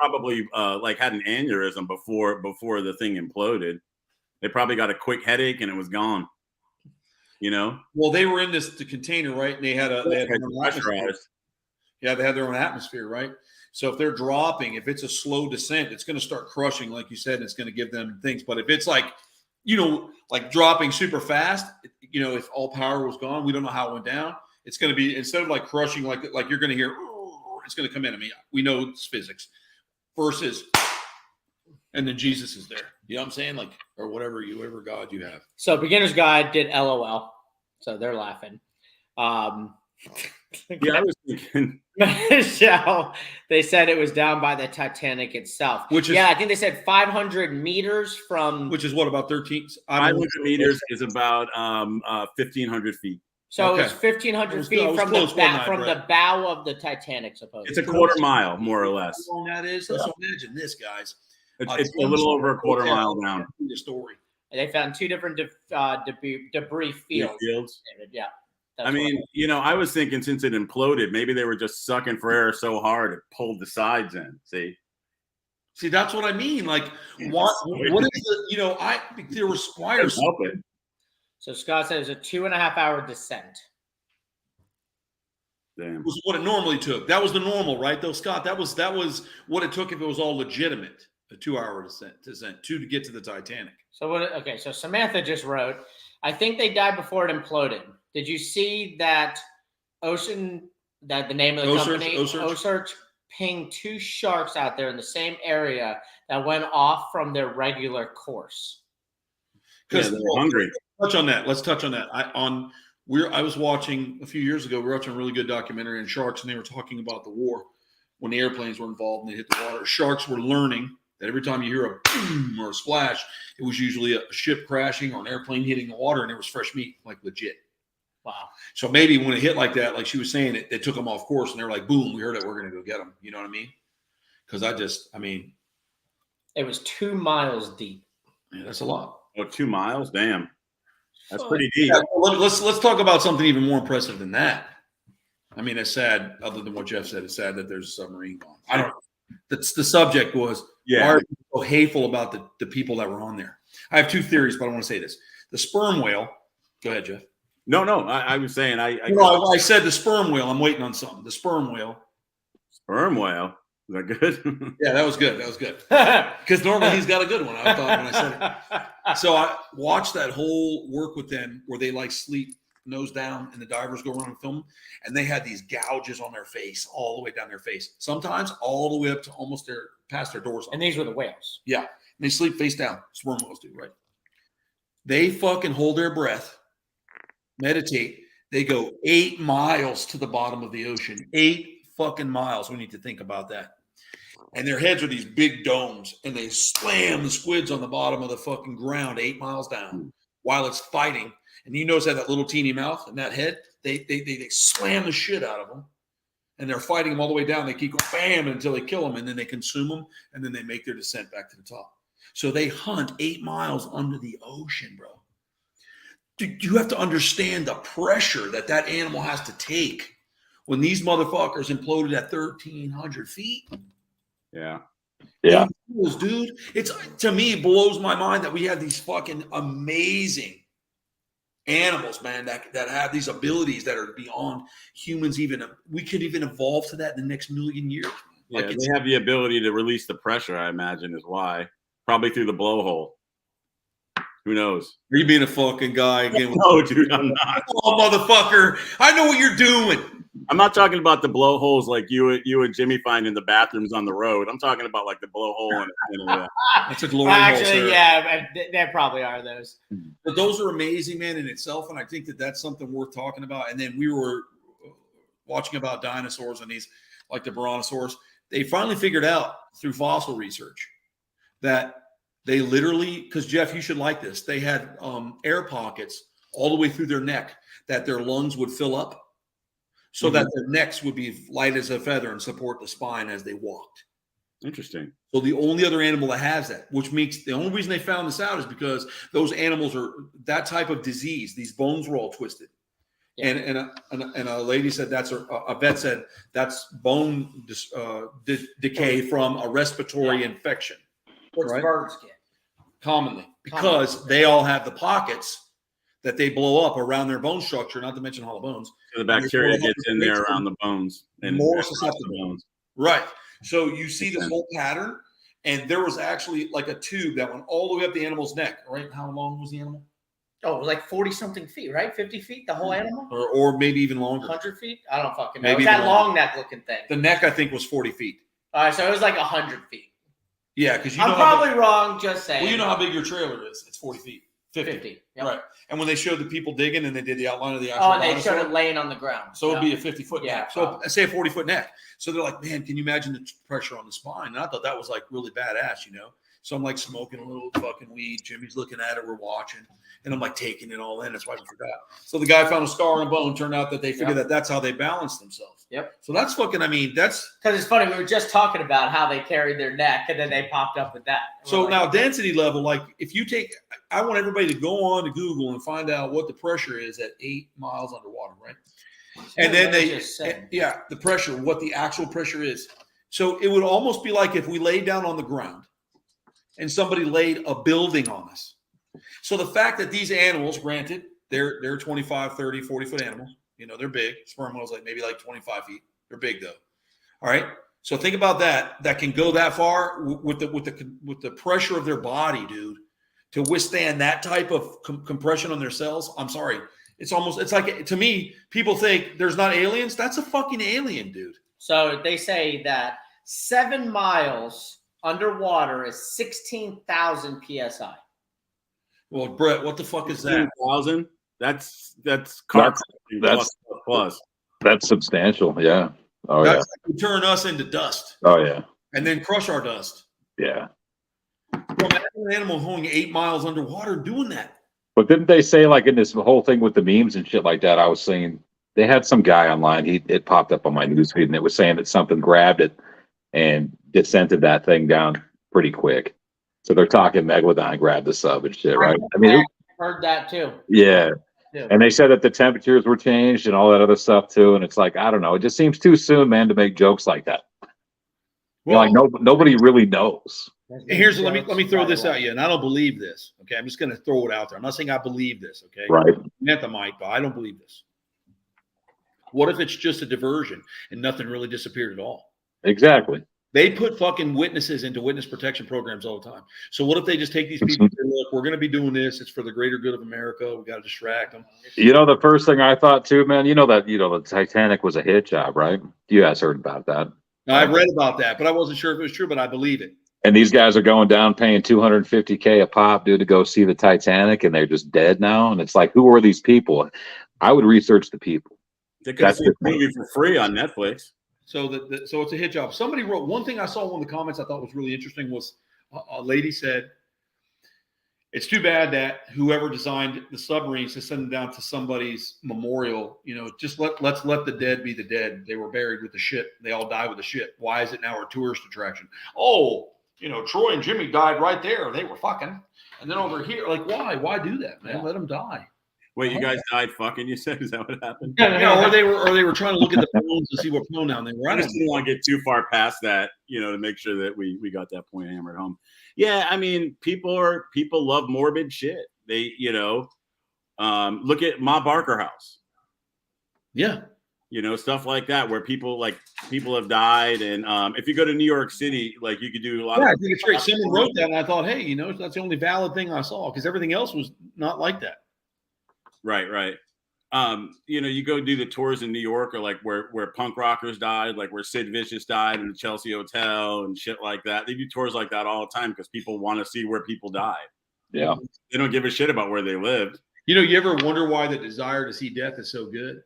probably had an aneurysm before the thing imploded. They probably got a quick headache and it was gone. Well, they were in the container, right? And they had their own atmosphere. Yeah, they had their own atmosphere, right? So if they're dropping, if it's a slow descent, it's going to start crushing, like you said, and it's going to give them things. But if it's like dropping super fast, if all power was gone, we don't know how it went down. It's going to be, instead of like crushing, like you're going to hear, it's going to come in. I mean, we know it's physics versus, and then Jesus is there. You know what I'm saying? Like, or whatever God you have. So Beginner's Guide did LOL. So they're laughing. Yeah, I was thinking. So they said it was down by the Titanic itself. I think they said 500 meters from. Which is what, about 13? 500 meters is about 1,500 feet. So it's 1,500 feet from the bow of the Titanic, supposedly. It's a quarter mile, more or less. How long that is? So imagine this, guys. It's a little over a quarter mile down. The story. And they found two different debris fields. Yeah. I mean, I was thinking, since it imploded, maybe they were just sucking for air so hard it pulled the sides in. See, that's what I mean. Like, what is the, there was wires. Help it. So Scott said it was a 2.5-hour descent. Damn. Was what it normally took. That was the normal, right? Though, Scott, that was what it took if it was all legitimate. A 2-hour descent to get to the Titanic. So so Samantha just wrote, I think they died before it imploded. Did you see that the name of the company, Osearch, pinged 2 sharks out there in the same area that went off from their regular course? Because they're hungry. Let's touch on that. I was watching a few years ago. We were watching a really good documentary on sharks, and they were talking about the war when the airplanes were involved and they hit the water. Sharks were learning that every time you hear a boom or a splash, it was usually a ship crashing or an airplane hitting the water, and it was fresh meat, like legit. Wow. So maybe when it hit like that, like she was saying, it took them off course, and they were like, boom, we heard it, we're going to go get them. You know what I mean? Because it was 2 miles deep. Yeah, that's a lot. Oh, 2 miles? Damn. That's pretty deep. Yeah, let's talk about something even more impressive than that. I mean, it's sad, other than what Jeff said, it's sad that there's a submarine gone. I don't know. The subject was, why are people so hateful about the people that were on there? I have 2 theories, but I want to say this. The sperm whale, go ahead, Jeff. No, I was saying, I said the sperm whale. I'm waiting on something. The sperm whale. Sperm whale? Is that good? Yeah, that was good. Because normally he's got a good one, I thought, when I said it. So I watched that whole work with them where they sleep nose down and the divers go around and film, and they had these gouges on their face, all the way down their face. Sometimes all the way up to almost past their doors. And these were the whales. Yeah. And they sleep face down. Sperm whales do, right? They fucking hold their breath, meditate. They go 8 miles to the bottom of the ocean. 8 fucking miles. We need to think about that. And their heads are these big domes, and they slam the squids on the bottom of the fucking ground 8 miles down while it's fighting. And you notice that little teeny mouth and that head, they slam the shit out of them. And they're fighting them all the way down. They keep going bam until they kill them, and then they consume them, and then they make their descent back to the top. So they hunt 8 miles under the ocean, bro. You have to understand the pressure that animal has to take when these motherfuckers imploded at 1,300 feet. Yeah. Yeah. Dude, to me, it blows my mind that we have these fucking amazing animals, man, that have these abilities that are beyond humans. We could even evolve to that in the next million years. Yeah, they have the ability to release the pressure, I imagine, is why. Probably through the blowhole. Who knows? Are you being a fucking guy again? No, dude, I'm not. Oh, motherfucker. I know what you're doing. I'm not talking about the blowholes like you and Jimmy find in the bathrooms on the road. I'm talking about like the blowhole in a That's a glory hole, Actually, sir. yeah, there probably are those. But those are amazing, man, in itself, and I think that that's something worth talking about. And then we were watching about dinosaurs and these, like the Brontosaurus. They finally figured out through fossil research that they literally, because Jeff, you should like this, they had air pockets all the way through their neck that their lungs would fill up so that their necks would be light as a feather and support the spine as they walked. Interesting. So the only other animal that has that, which makes the only reason they found this out is because those animals are that type of disease. These bones were all twisted. Yeah. And a lady said a vet said that's bone decay from a respiratory infection. Which birds get commonly because they all have the pockets that they blow up around their bone structure, not to mention hollow bones. So the bacteria gets in there around the bones and more susceptible. Bones. Right. So you see this whole pattern, and there was actually like a tube that went all the way up the animal's neck. Right? How long was the animal? Oh, like 40-something feet, right? 50 feet, the whole animal? Or maybe even longer. 100 feet? I don't fucking know. Maybe It was that long neck looking thing. The neck, I think, was 40 feet. All right, so it was like 100 feet. Yeah, because I'm probably wrong, just saying. Well, you know how big your trailer is. It's 40 feet. 50. Yep. Right. And when they showed the people digging and they did the outline of the actual and they showed it laying on the ground. So it'd be a 50-foot neck. Probably. So say a 40-foot neck. So they're like, man, can you imagine the pressure on the spine? And I thought that was like really badass, you know? So I'm like smoking a little fucking weed. Jimmy's looking at it. We're watching. And I'm like taking it all in. That's why I forgot. So the guy found a scar on a bone. Turned out that they figured that that's how they balance themselves. Yep. So that's fucking, I mean, that's. Because it's funny. We were just talking about how they carried their neck and then they popped up with that. So now density level, like if you take, I want everybody to go on to Google and find out what the pressure is at 8 miles underwater, right? And then the pressure, what the actual pressure is. So it would almost be like if we laid down on the ground and somebody laid a building on us. So the fact that these animals, granted, they're 25, 30, 40-foot animals. You know, they're big. Sperm whales maybe 25 feet. They're big though. All right. So think about that. That can go that far with the pressure of their body, dude, to withstand that type of compression on their cells. I'm sorry. It's like, to me, people think there's not aliens. That's a fucking alien, dude. So they say that 7 miles underwater is 16,000 PSI. Well, Brett, what the fuck is that? 16,000? That's plus. That's substantial. Yeah. Oh, that's like turn us into dust. Oh, yeah. And then crush our dust. Yeah. Well, imagine an animal going 8 miles underwater doing that. But didn't they say, like, in this whole thing with the memes and shit like that, I was saying they had some guy online, it popped up on my newsfeed, and it was saying that something grabbed it and descended that thing down pretty quick. So they're talking Megalodon grabbed the sub and shit, right? I mean, heard that too. Yeah. And they said that the temperatures were changed and all that other stuff too. And it's like, I don't know. It just seems too soon, man, to make jokes like that. Well, like nobody really knows. Here's let me throw this at you, and I don't believe this. Okay, I'm just going to throw it out there. I'm not saying I believe this. Okay, right? Not the mic, but I don't believe this. What if it's just a diversion and nothing really disappeared at all? Exactly. They put fucking witnesses into witness protection programs all the time. So what if they just take these people and say, look, we're going to be doing this. It's for the greater good of America. We got to distract them. You know, the first thing I thought too, man, the Titanic was a hit job, right? You guys heard about that. I've read about that, but I wasn't sure if it was true, but I believe it. And these guys are going down paying $250K a pop, dude, to go see the Titanic, and they're just dead now. And it's like, who are these people? I would research the people. They could see the movie for free on Netflix. So so it's a hit job. Somebody wrote one thing I saw in one of the comments I thought was really interesting was a lady said, it's too bad that whoever designed the submarines to send them down to somebody's memorial, you know, just let's let the dead be the dead. They were buried with the shit. They all die with the shit. Why is it now a tourist attraction? Oh, you know, Troy and Jimmy died right there. They were fucking. And then over here, like, why? Why do that, man? Yeah. Let them die. Wait, you guys died fucking? You said, is that what happened? Yeah, or they were trying to look at the bones to see what pronoun they were. I just didn't want to get too far past that, you know, to make sure that we got that point hammered home. Yeah, I mean, people love morbid shit. They, you know, look at Ma Barker House. Yeah. You know, stuff like that where people have died. And if you go to New York City, like you could do a lot of. I think it's great. Someone wrote that and I thought, hey, you know, that's the only valid thing I saw because everything else was not like that. Right. you go do the tours in New York, or like where punk rockers died, like where Sid Vicious died in the Chelsea Hotel and shit like that. They do tours like that all the time because people want to see where people die. Yeah. They don't give a shit about where they lived. You ever wonder why the desire to see death is so good?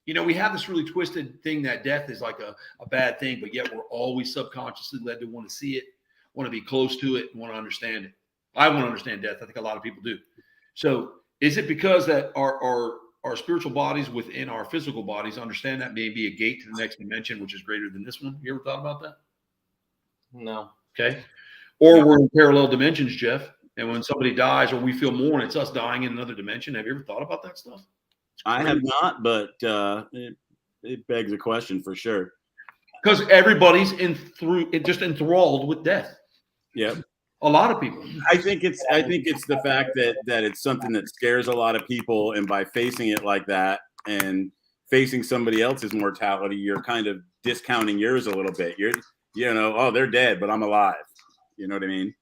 We have this really twisted thing that death is like a bad thing, but yet we're always subconsciously led to want to see it, want to be close to it, and want to understand it. I want to understand death. I think a lot of people do. So is it because that our spiritual bodies within our physical bodies understand that may be a gate to the next dimension, which is greater than this one? You ever thought about that? No. Okay. Or we're in parallel dimensions, Jeff. And when somebody dies or we feel mourn, it's us dying in another dimension. Have you ever thought about that stuff? I have not, but it begs a question for sure. Because everybody's just enthralled with death. Yeah. A lot of people. I think it's the fact that it's something that scares a lot of people, and by facing it like that and facing somebody else's mortality, you're kind of discounting yours a little bit. Oh, they're dead, but I'm alive. You know what I mean?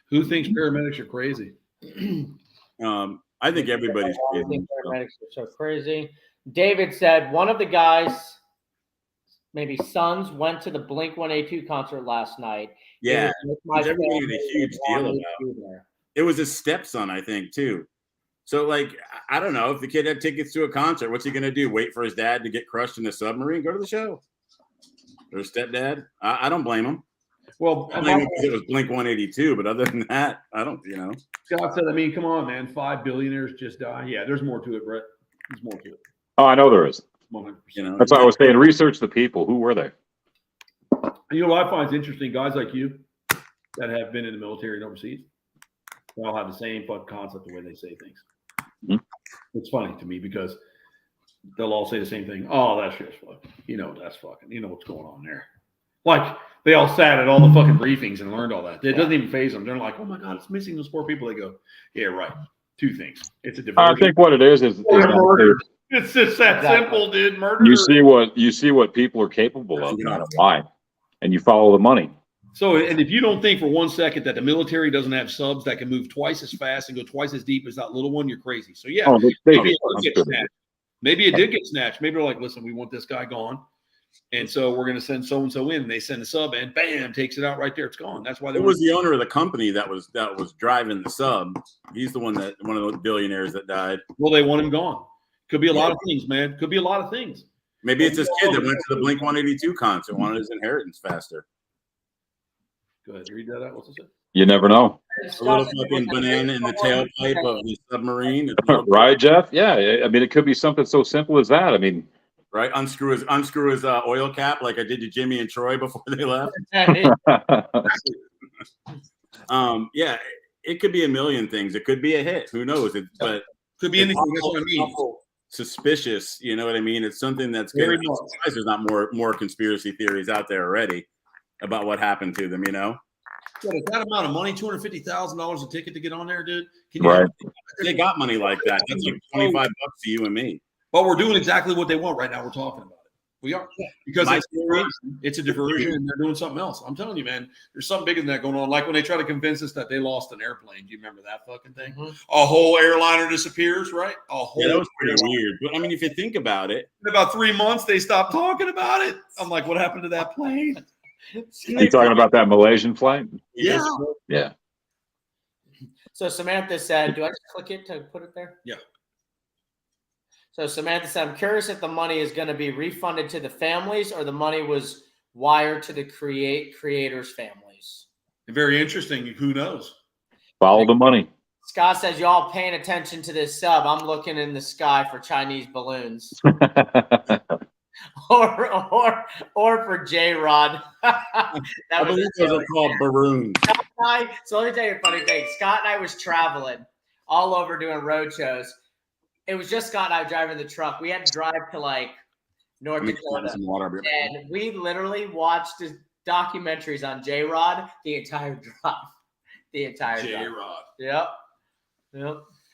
Who thinks paramedics are crazy? I think everybody's crazy. I think paramedics are so crazy. David said one of the guys, maybe sons, went to the Blink-182 concert last night. Yeah, everybody made a huge deal about it. It was his stepson, I think, too. So, like, I don't know if the kid had tickets to a concert, what's he going to do? Wait for his dad to get crushed in a submarine? Go to the show. Or his stepdad? I don't blame him. Well, I blame him because it was Blink-182, but other than that, I don't, Scott said, come on, man. 5 billionaires just died. Yeah, there's more to it, Brett. There's more to it. Oh, I know there is. 100%. That's why I was saying research the people. Who were they? What I find is interesting, guys like you that have been in the military and overseas, they all have the same fucking concept the way they say things. Mm-hmm. It's funny to me because they'll all say the same thing. Oh, that's just fucking. That's fucking. What's going on there. Like they all sat at all the fucking briefings and learned all that. It doesn't even faze them. They're like, oh my God, it's missing those 4 people. They go, yeah, right. 2 things. It's a diversion. I think what it is murder. It's just that simple, dude. Murder. You see what people are capable of, not why, and you follow the money. So, and if you don't think for 1 second that the military doesn't have subs that can move twice as fast and go twice as deep as that little one, you're crazy. So yeah, maybe it did get snatched. Maybe it did get snatched. Maybe they're like, listen, we want this guy gone. And so we're going to send so-and-so in. And they send a sub and bam, takes it out right there. It's gone. That's why it was the owner of the company that was driving the sub. He's one of the billionaires that died. Well, they want him gone. Could be a lot of things, man. Could be a lot of things. Maybe it's this kid that went to the Blink-182 concert, wanted his inheritance faster. Go ahead. Read that out. What's it say? You never know. A little fucking banana in the tailpipe of the submarine. Right, Jeff? Yeah. It could be something so simple as that. Right, unscrew his oil cap like I did to Jimmy and Troy before they left. Yeah, it could be a million things. It could be a hit. Who knows? But could be anything. That's what I mean. Suspicious. You know what I mean? It's something that's good. There's not more conspiracy theories out there already about what happened to them. Yeah, that amount of money, $250,000 a ticket to get on there, dude. Right. They got money like that. That's like $25 to you and me. But we're doing exactly what they want right now. We're talking about it. We are. Because it's a diversion and they're doing something else. I'm telling you, man, there's something bigger than that going on. Like when they try to convince us that they lost an airplane. Do you remember that fucking thing? Mm-hmm. A whole airliner disappears, right? That was pretty weird. But if you think about it. In about 3 months, they stopped talking about it. I'm like, what happened to that plane? You talking about that Malaysian flight? Yeah. Yeah. So Samantha said, do I just click it to put it there? Yeah. So Samantha said, I'm curious if the money is going to be refunded to the families or the money was wired to the creators' families. Very interesting. Who knows? Follow the money. Scott says, y'all paying attention to this sub. I'm looking in the sky for Chinese balloons. or for J-Rod. I believe those are called balloons. So let me tell you a funny thing. Scott and I was traveling all over doing road shows. It was just Scott and I driving the truck. We had to drive to like North Dakota. And we literally watched his documentaries on J-Rod the entire drive. J-Rod. Yep.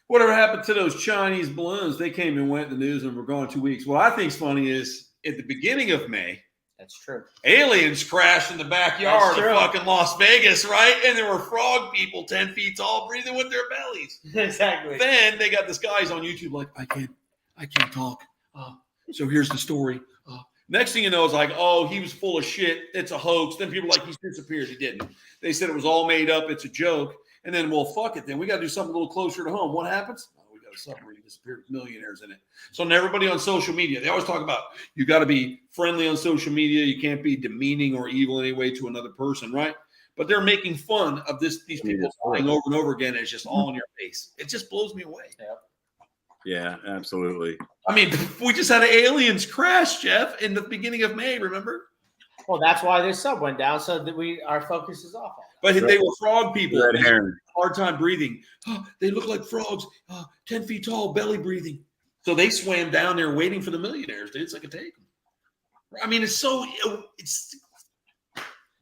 Whatever happened to those Chinese balloons? They came and went in the news and were gone 2 weeks. What I think's funny is at the beginning of May, that's true, aliens crashed in the backyard of fucking Las Vegas, right? And there were frog people 10 feet tall breathing with their bellies. Exactly. Then they got this guy's on YouTube like, I I can't talk. So here's the story. Next thing you know, it's like, oh, he was full of shit. It's a hoax. Then people are like, he's disappeared. He didn't. They said it was all made up. It's a joke. And then, well, fuck it. Then we got to do something a little closer to home. What happens? Oh, we got a submarine disappeared with millionaires in it. So now everybody on social media, they always talk about you got to be friendly on social media. You can't be demeaning or evil in any way to another person, right? But they're making fun of these people flying over and over again. It's just all in your face. It just blows me away. Yeah, absolutely. I mean, we just had an aliens crash, Jeff, in the beginning of May, remember? Well, that's why this sub went down, so that our focus is off. But they were frog people. Red herring. Hard time breathing. Oh, they look like frogs, 10 feet tall, belly breathing. So they swam down there waiting for the millionaires, dude. It's like a take. I mean, it's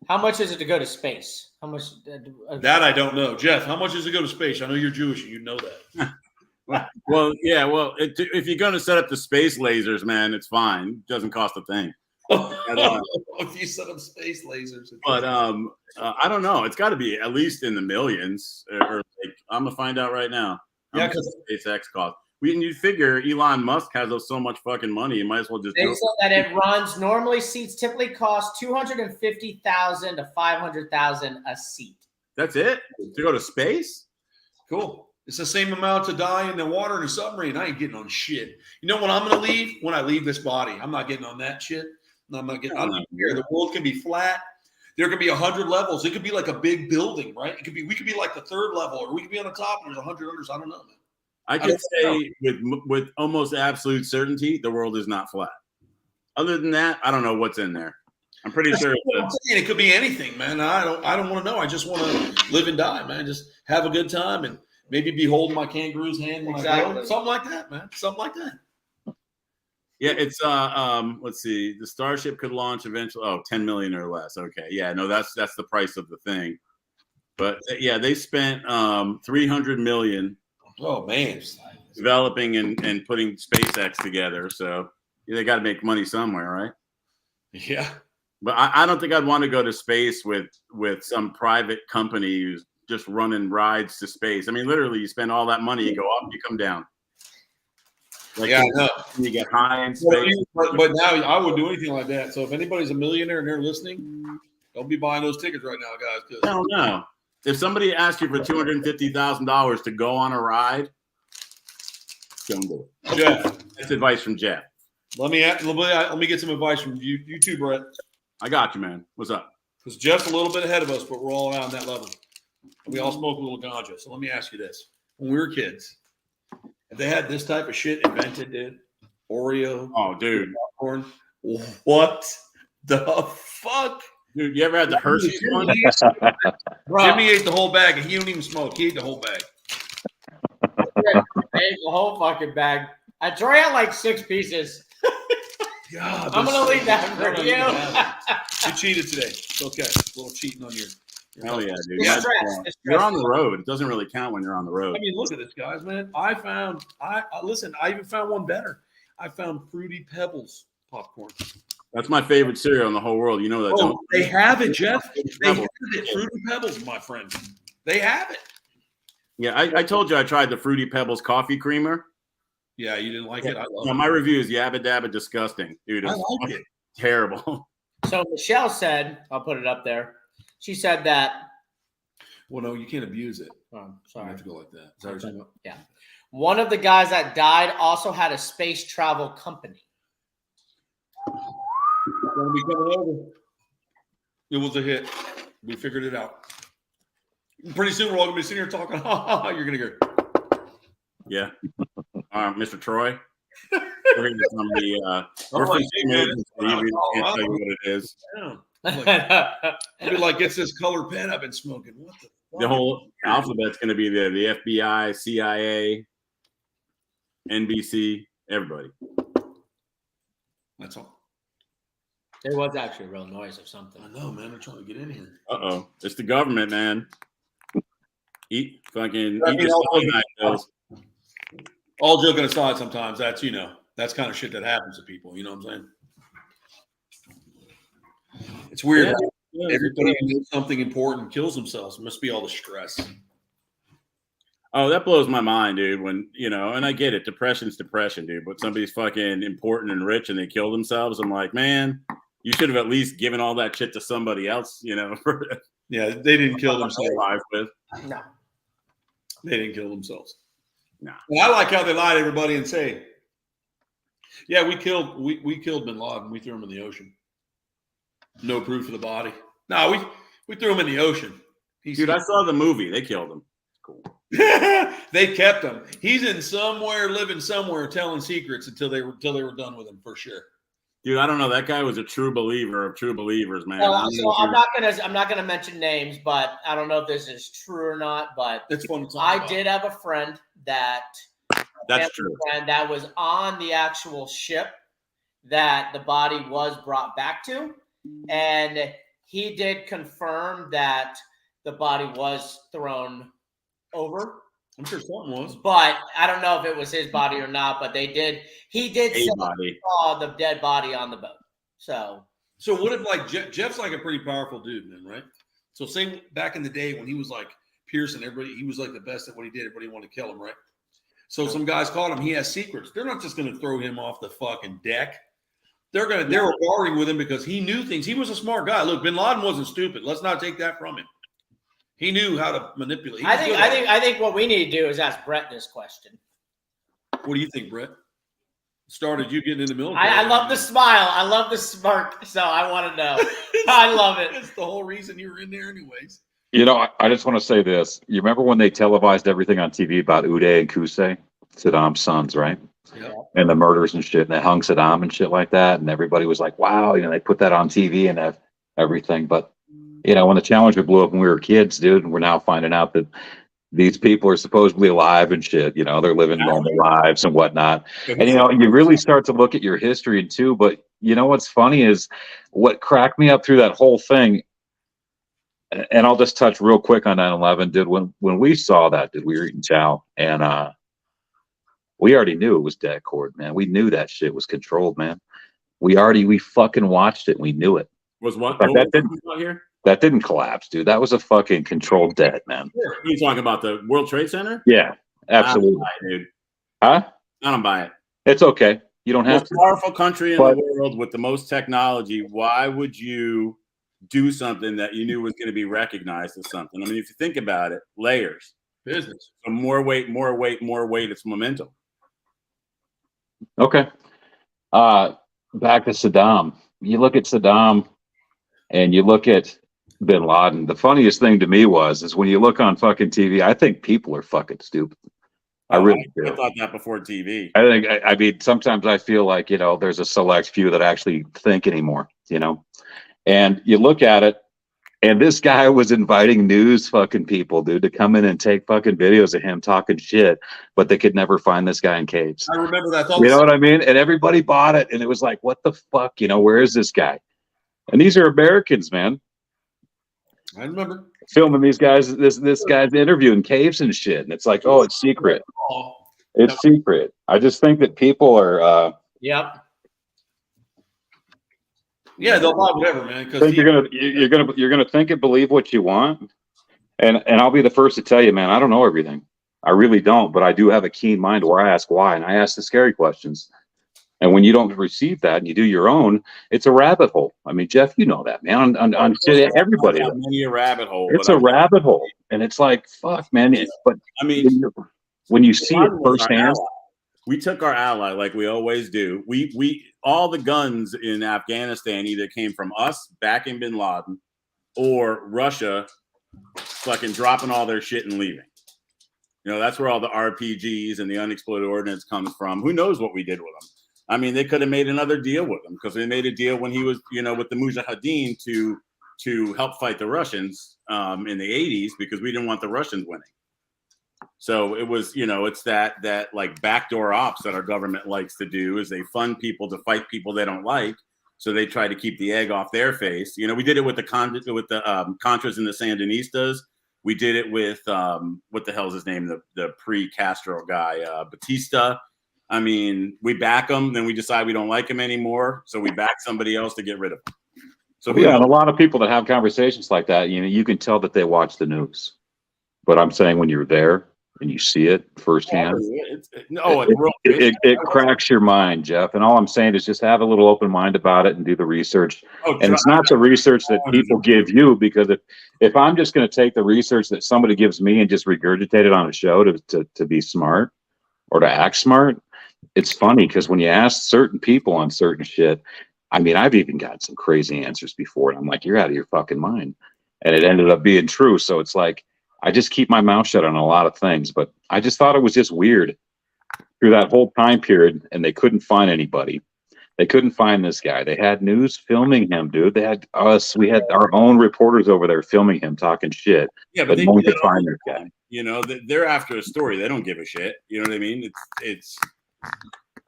How much is it to go to space? How much? That I don't know. Jeff, how much does it go to space? I know you're Jewish and you know that. Well, yeah. Well, if you're going to set up the space lasers, man, it's fine. It doesn't cost a thing. If you set up space lasers. But I don't know. It's got to be at least in the millions. Or like, I'm gonna find out right now. Yeah, because SpaceX cost. You'd figure Elon Musk has so much fucking money. You might as well just. They said that it runs. Normally, seats typically cost $250,000 to $500,000 a seat. That's it to go to space. Cool. It's the same amount to die in the water in a submarine. I ain't getting on shit. You know when I'm going to leave? When I leave this body. I'm not getting on that shit. I'm not here. The world can be flat. There could be 100 levels. It could be like a big building, right? We could be like the third level, or we could be on the top and there's 100 others. I don't know, man. I can say with almost absolute certainty, the world is not flat. Other than that, I don't know what's in there. I'm pretty sure it could be anything, man. I don't want to know. I just want to live and die, man. Just have a good time and maybe be holding my kangaroo's hand when I go. Something like that, man. Something like that. Yeah, it's let's see. The Starship could launch eventually. Oh, 10 million or less. Okay. Yeah, no, that's the price of the thing. But yeah, they spent 300 million. Oh man. Developing and putting SpaceX together. So they got to make money somewhere, right? Yeah. But I don't think I'd want to go to space with some private company who's just running rides to space. I mean, literally, you spend all that money, you go up, you come down. Like, yeah, I know. You get high in space. But now I wouldn't do anything like that. So if anybody's a millionaire and they're listening, don't be buying those tickets right now, guys. Hell no. If somebody asks you for $250,000 to go on a ride, don't do it. Jeff, that's advice from Jeff. Let me get some advice from you too, Brett. I got you, man. What's up? Because Jeff's a little bit ahead of us, but we're all around that level. We all smoke a little ganja. So let me ask you this: when we were kids, if they had this type of shit invented, dude, Oreo, dude, popcorn, what the fuck? Dude, you ever had the Hershey's one? Jimmy ate the whole bag, and he don't even smoke. He ate the whole bag. I ate the whole fucking bag. I throw out like 6 pieces. God, I'm gonna leave that for you. You cheated today. It's okay. A little cheating on your hell yeah, dude. Yeah, you're on the road. It doesn't really count when you're on the road. I mean, look at this, guys, man. I listen. I even found one better. I found Fruity Pebbles popcorn. That's my favorite cereal in the whole world. You know that? Oh, they have it, Jeff. They have it. Fruity Pebbles, my friend. They have it. Yeah, I told you I tried the Fruity Pebbles coffee creamer. Yeah, you didn't like it? I love it. My review is yabba dabba disgusting. Dude, I like it. Terrible. So Michelle said, I'll put it up there. She said that. Well, no, you can't abuse it. Oh, sorry. You have to go like that. Is that what you're talking about? Yeah. One of the guys that died also had a space travel company. Gonna be coming over. It was a hit. We figured it out. Pretty soon we're all gonna be sitting here talking. You're gonna hear. Yeah. Mr. Troy. We're from the we're from the we can't tell you what it is. I'd be like, gets this color pen I've been smoking. What the fuck? The whole alphabet's gonna be there. The FBI, CIA, NBC, everybody. That's all. There was actually a real noise of something. I know, man. They're trying to get in here. Uh-oh. It's the government, man. Eat your bills. All joking aside, sometimes that's kind of shit that happens to people. You know what I'm saying? It's weird. Yeah. Everybody who knows something important kills themselves. It must be all the stress. Oh, that blows my mind, dude. When, and I get it. Depression's depression, dude. But somebody's fucking important and rich and they kill themselves. I'm like, man, you should have at least given all that shit to somebody else, Yeah, they didn't kill themselves. With. No. They didn't kill themselves. No. And I like how they lie to everybody and say, yeah, we killed bin Laden. We threw him in the ocean. No proof of the body. No, we threw him in the ocean. Dude, I saw the movie. They killed him. Cool. They kept him. He's in somewhere, living somewhere, telling secrets until they were done with him for sure. Dude, I don't know. That guy was a true believer of true believers, man. So I'm not gonna mention names, but I don't know if this is true or not. But it's fun. I did have a friend that's true. And that was on the actual ship that the body was brought back to, and he did confirm that the body was thrown over. I'm sure something was, but I don't know if it was his body or not. But he did say he saw the dead body on the boat. So what if like Jeff's like a pretty powerful dude, man, right? So say back in the day when he was like piercing everybody, he was like the best at what he did. Everybody wanted to kill him, right? So some guys caught him. He has secrets. They're not just going to throw him off the fucking deck. They were barring with him because he knew things. He was a smart guy. Look, bin Laden wasn't stupid. Let's not take that from him. He knew how to manipulate. I think what we need to do is ask Brett this question. What do you think, Brett? Started you getting in the military? I love the smile. I love the smirk. So I want to know. I love it. That's the whole reason you were in there, anyways. I just want to say this. You remember when they televised everything on TV about Uday and Qusay, Saddam's sons, right? Yeah. And the murders and shit, and they hung Saddam and shit like that, and everybody was like, "Wow," they put that on TV and everything. But when the Challenger blew up when we were kids, dude, and we're now finding out that these people are supposedly alive and shit. They're living normal lives and whatnot. And you really start to look at your history too. But what's funny is what cracked me up through that whole thing. And I'll just touch real quick on 9/11. Dude, when we saw that, we were eating chow, and we already knew it was dead cord, man. We knew that shit was controlled, man. We fucking watched it. And we knew it. Was what? That didn't collapse, dude. That was a fucking controlled dead, man. You talking about the World Trade Center? Yeah, absolutely. I don't buy it, dude. Huh? I don't buy it. It's okay. You don't have to. Most powerful country in the world with the most technology. Why would you do something that you knew was going to be recognized as something? I mean, if you think about it, layers. Business. So more weight, it's momentum. Okay. Back to Saddam. You look at Saddam and you look at bin Laden. The funniest thing to me is when you look on fucking TV, I think people are fucking stupid. I really do. I thought that before TV. I mean, sometimes I feel like, there's a select few that actually think anymore, and you look at it, and this guy was inviting news fucking people, dude, to come in and take fucking videos of him talking shit, but they could never find this guy in caves. I remember that. You know what I mean? And everybody bought it, and it was like, what the fuck? Where is this guy? And these are Americans, man. I remember filming these guys. This guy's interviewing caves and shit, and it's like, oh, it's secret. It's secret. I just think that people are. Yep. Yeah, they'll lie whatever, man. Because you're gonna think and believe what you want, and I'll be the first to tell you, man. I don't know everything. I really don't, but I do have a keen mind where I ask why, and I ask the scary questions. And when you don't receive that and you do your own, it's a rabbit hole. I mean, Jeff, you know that, man. On shit, everybody. Many a rabbit hole. It's a rabbit hole, and it's like, fuck, man. But I mean, when you see it firsthand, we took our ally like we always do. We all the guns in Afghanistan either came from us backing bin Laden or Russia fucking dropping all their shit and leaving. That's where all the RPGs and the unexploded ordnance comes from. Who knows what we did with them? I mean, they could have made another deal with him because they made a deal when he was, with the Mujahideen to help fight the Russians in the 80s because we didn't want the Russians winning. So it was, it's that like backdoor ops that our government likes to do is they fund people to fight people they don't like. So they try to keep the egg off their face. We did it with the Contras and the Sandinistas. We did it with what the hell's his name? The pre-Castro guy, Batista. I mean, we back them, then we decide we don't like him anymore, so we back somebody else to get rid of him. So and a lot of people that have conversations like that, you can tell that they watch the news. But I'm saying when you're there, and you see it firsthand, it cracks your mind, Jeff. And all I'm saying is just have a little open mind about it and do the research. And it's not the research that people give you, because if I'm just going to take the research that somebody gives me and just regurgitate it on a show to be smart or to act smart, it's funny because when you ask certain people on certain shit, I mean, I've even got some crazy answers before, and I'm like, you're out of your fucking mind. And it ended up being true. So it's like, I just keep my mouth shut on a lot of things, but I just thought it was just weird through that whole time period, and they couldn't find anybody. They couldn't find this guy. They had news filming him, dude. They had us. We had our own reporters over there filming him, talking shit. Yeah, but no one could find this guy. You know, they're after a story. They don't give a shit. You know what I mean? It's.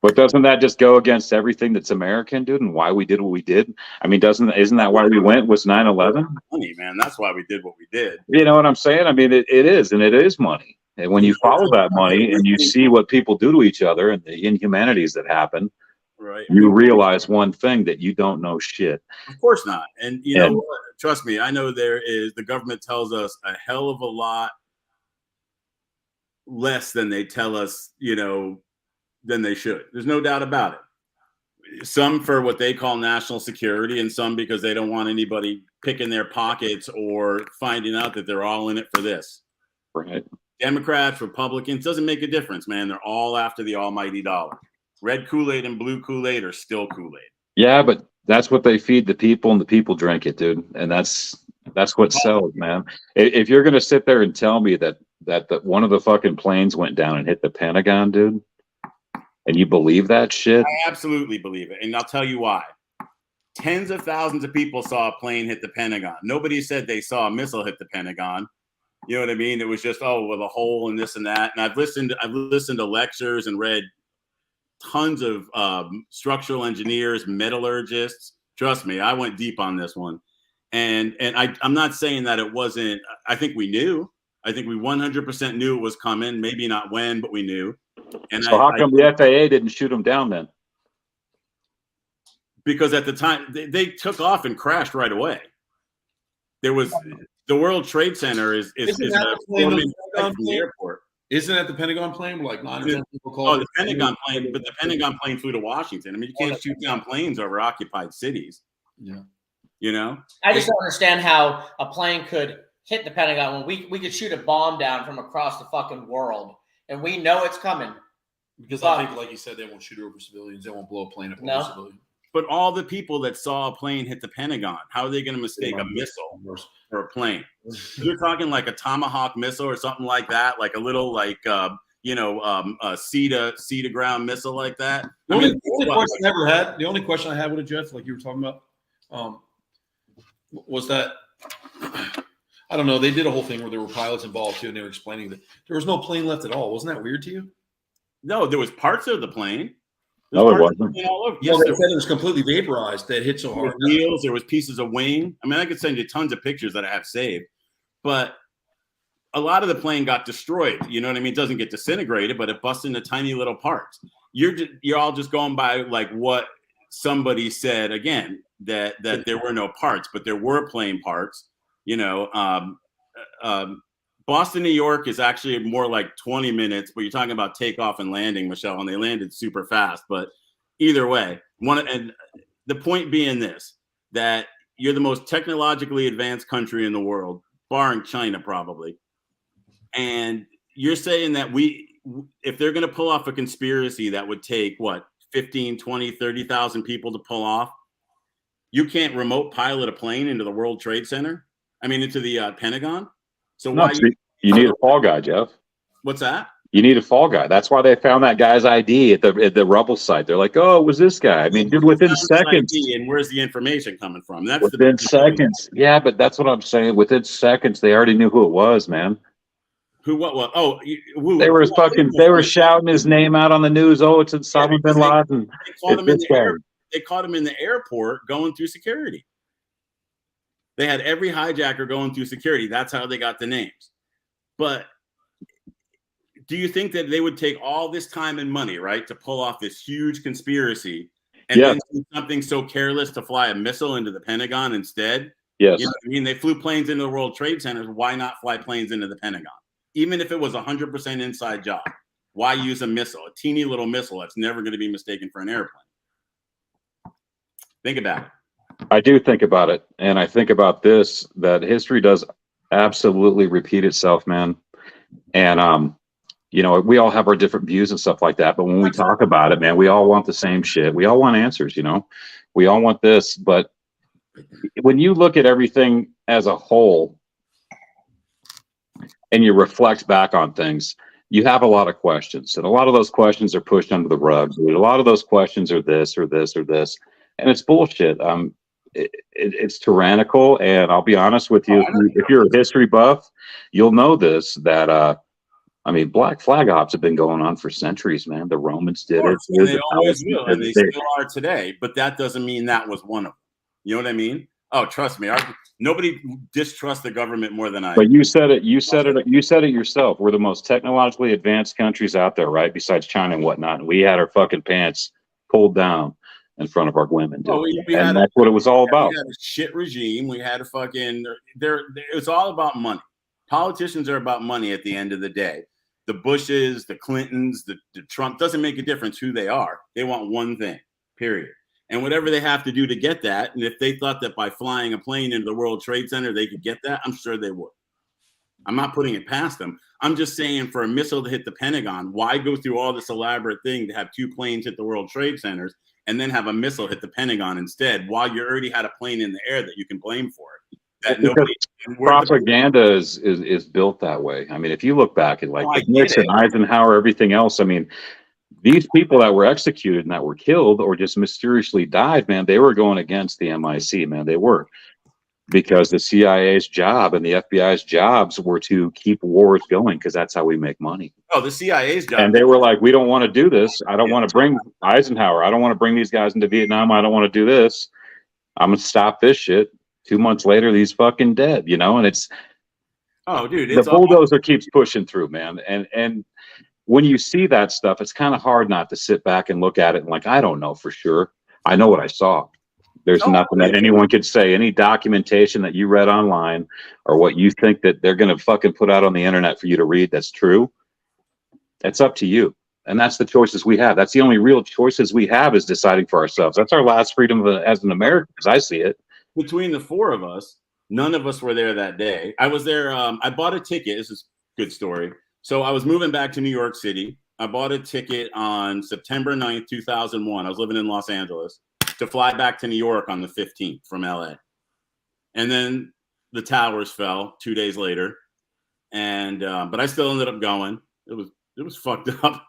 But doesn't that just go against everything that's American, dude, and why we did what we did? I mean, isn't that why we went? Was 9/11? Money, man. That's why we did what we did. You know what I'm saying? I mean, it is, and it is money. And when you follow that money and you see what people do to each other and the inhumanities that happen, right, you realize one thing, that you don't know shit. Of course not. And you know, trust me, I know the government tells us a hell of a lot less than they tell us, you know, than they should. There's no doubt about it. Some for what they call national security, and some because they don't want anybody picking their pockets or finding out that they're all in it for this. Right. Democrats, Republicans, doesn't make a difference, man. They're all after the almighty dollar. Red Kool-Aid and blue Kool-Aid are still Kool-Aid. Yeah, but that's what they feed the people, and the people drink it, dude. And that's what sells, man. If you're gonna sit there and tell me that one of the fucking planes went down and hit the Pentagon, dude, and you believe that shit? I absolutely believe it, and I'll tell you why. Tens of thousands of people saw a plane hit the Pentagon. Nobody said they saw a missile hit the Pentagon. You know what I mean? It was just, with a hole and this and that. And I've listened to lectures and read tons of structural engineers, metallurgists. Trust me, I went deep on this one. And I'm not saying that it wasn't. I think we knew. I think we 100% knew it was coming. Maybe not when, but we knew. And so how come the FAA didn't shoot them down then? Because at the time they took off and crashed right away. There was the World Trade Center is from the airport. Isn't that the Pentagon plane? Like 9 or 10 people call the Pentagon plane, but the Pentagon plane flew to Washington. I mean, you can't shoot down planes over occupied cities. Yeah. You know? I just don't understand how a plane could hit the Pentagon when we could shoot a bomb down from across the fucking world, and we know it's coming. Because I think, like you said, they won't shoot over civilians. They won't blow a plane up over civilians. But all the people that saw a plane hit the Pentagon, how are they going to mistake a missile for a plane? You're talking like a Tomahawk missile or something like that, like a little a sea to ground missile like that. The only question I had with it, Jeff, like you were talking about, was that I don't know. They did a whole thing where there were pilots involved too, and they were explaining that there was no plane left at all. Wasn't that weird to you? No, there was parts of the plane. No, it wasn't. Yes, they said it was completely vaporized. That hit so hard. Wheels, there was pieces of wing. I mean, I could send you tons of pictures that I have saved, but a lot of the plane got destroyed. You know what I mean? It doesn't get disintegrated, but it busts into tiny little parts. You're all just going by like what somebody said again, that there were no parts, but there were plane parts. You know, Boston, New York is actually more like 20 minutes, but you're talking about takeoff and landing, Michelle, and they landed super fast. But either way, and the point being this, that you're the most technologically advanced country in the world, barring China probably. And you're saying that if they're going to pull off a conspiracy that would take, 15, 20, 30,000 people to pull off, you can't remote pilot a plane into the World Trade Center? I mean, into the Pentagon? So why you need a fall guy, Jeff? What's that? You need a fall guy. That's why they found that guy's ID at the rubble site. They're like, "Oh, it was this guy." I mean, dude, within seconds. And where's the information coming from? That's within seconds. Yeah, but that's what I'm saying. Within seconds, they already knew who it was, man. Who? What? Oh, they were shouting his name out on the news. Oh, it's Osama bin Laden. They caught him in the airport going through security. They had every hijacker going through security. That's how they got the names. But do you think that they would take all this time and money, right, to pull off this huge conspiracy and then do something so careless to fly a missile into the Pentagon instead? Yes. You know what I mean? They flew planes into the World Trade Centers. Why not fly planes into the Pentagon? Even if it was 100% inside job, why use a missile, a teeny little missile that's never going to be mistaken for an airplane? Think about it. I do think about it, and I think about this, that history does absolutely repeat itself, man. And you know, we all have our different views and stuff like that, but when we talk about it, man, we all want the same shit. We all want answers, you know. We all want this, but when you look at everything as a whole and you reflect back on things, you have a lot of questions, and a lot of those questions are pushed under the rug. A lot of those questions are this or this or this, and it's bullshit. It's tyrannical, and I'll be honest with you, if you're a history buff, you'll know this, that I mean, black flag ops have been going on for centuries, man. The Romans did it. And they always will, and they still are today. But that doesn't mean that was one of them. You know what I mean? Oh, trust me, nobody distrusts the government more than I. But you said it. You said it. You said it yourself. We're the most technologically advanced countries out there, right? Besides China and whatnot. And we had our fucking pants pulled down in front of our women, dude. And that's what it was all about. We had a shit regime. We had a fucking. It's all about money. Politicians are about money at the end of the day. The Bushes, the Clintons, the Trump, doesn't make a difference who they are. They want one thing, period. And whatever they have to do to get that, and if they thought that by flying a plane into the World Trade Center, they could get that, I'm sure they would. I'm not putting it past them. I'm just saying, for a missile to hit the Pentagon, why go through all this elaborate thing to have 2 planes hit the World Trade Centers and then have a missile hit the Pentagon instead, while you already had a plane in the air that you can blame for it? Propaganda is built that way. I mean, if you look back at like Nixon, Eisenhower, everything else, I mean, these people that were executed and that were killed or just mysteriously died, man, they were going against the MIC, man. They were, because the CIA's job and the FBI's jobs were to keep wars going, because that's how we make money. Oh, the CIA's job. And they were like, we don't want to do this. I don't want to bring Eisenhower. I don't want to bring these guys into Vietnam. I don't want to do this. I'm going to stop this shit. 2 months later, he's fucking dead, you know, and it's, oh, dude, the bulldozer keeps pushing through, man. And when you see that stuff, it's kind of hard not to sit back and look at it and like, I don't know for sure. I know what I saw. There's nothing that anyone could say, any documentation that you read online or what you think that they're going to fucking put out on the internet for you to read that's true. That's up to you. And that's the choices we have. That's the only real choices we have, is deciding for ourselves. That's our last freedom as an American, as I see it. Between the 4 of us, none of us were there that day. I was there. I bought a ticket. This is a good story. So I was moving back to New York City. I bought a ticket on September 9th, 2001. I was living in Los Angeles to fly back to New York on the 15th from LA. And then the towers fell 2 days later. And but I still ended up going. It was fucked up.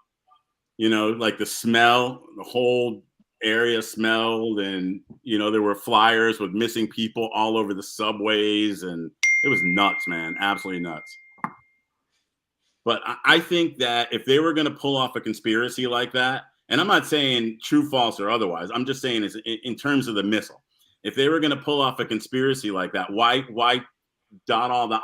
You know, like the smell, the whole area smelled, and you know, there were flyers with missing people all over the subways, and it was nuts, man. Absolutely nuts. But I think that if they were going to pull off a conspiracy like that, and I'm not saying true, false, or otherwise, I'm just saying is in terms of the missile, if they were going to pull off a conspiracy like that, why dot all the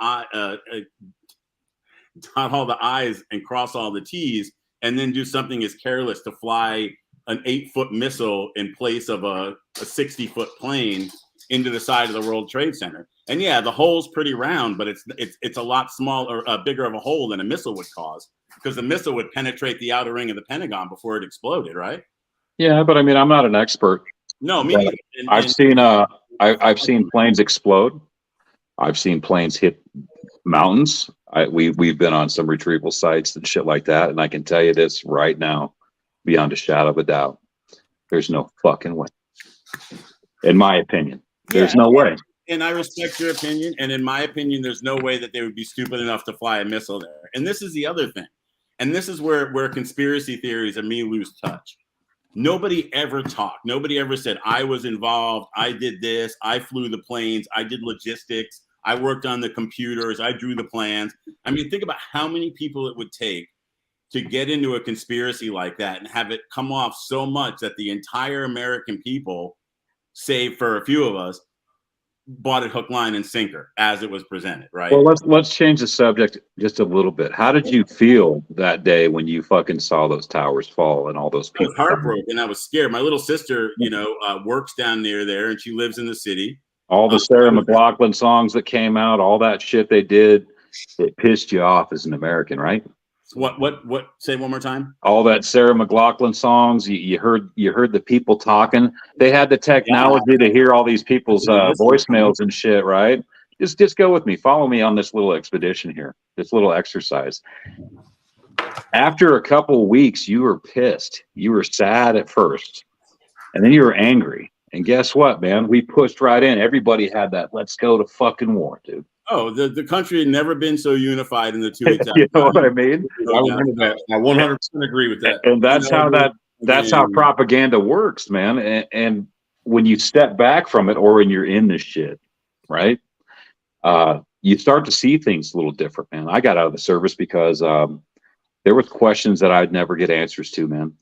I's and cross all the T's, and then do something as careless to fly an 8-foot missile in place of a 60-foot plane into the side of the World Trade Center? And yeah, the hole's pretty round, but it's a lot smaller, bigger of a hole than a missile would cause, because the missile would penetrate the outer ring of the Pentagon before it exploded, right? Yeah, but I mean, I'm not an expert. No, me neither. I've seen planes explode. I've seen planes hit mountains. We've been on some retrieval sites and shit like that, and I can tell you this right now, beyond a shadow of a doubt, there's no fucking way. In my opinion, there's no way. And I respect your opinion. And in my opinion, there's no way that they would be stupid enough to fly a missile there. And this is the other thing. And this is where conspiracy theories and me lose touch. Nobody ever talked. Nobody ever said, I was involved. I did this. I flew the planes. I did logistics. I worked on the computers. I drew the plans. I mean, think about how many people it would take to get into a conspiracy like that and have it come off so much that the entire American people, save for a few of us, bought it hook, line, and sinker as it was presented, right? Well, let's change the subject just a little bit. How did you feel that day when you fucking saw those towers fall and all those people? I was heartbroken. I was scared. My little sister, works down near there, and she lives in the city. All the Sarah McLachlan songs that came out, all that shit they did. it pissed you off as an American, right? What? Say it one more time. All that Sarah McLachlan songs. You heard the people talking. They had the technology to hear all these people's voicemails and shit, right? Just go with me. Follow me on this little expedition here. This little exercise. After a couple weeks, you were pissed. You were sad at first, and then you were angry. And guess what, man? We pushed right in. Everybody had that. Let's go to fucking war, dude. Oh, the country had never been so unified in the 2 weeks. You know what I mean? I remember that. I 100% agree with that. And that's how propaganda works, man. And when you step back from it, or when you're in this shit, right? You start to see things a little different, man. I got out of the service because there was questions that I'd never get answers to, man.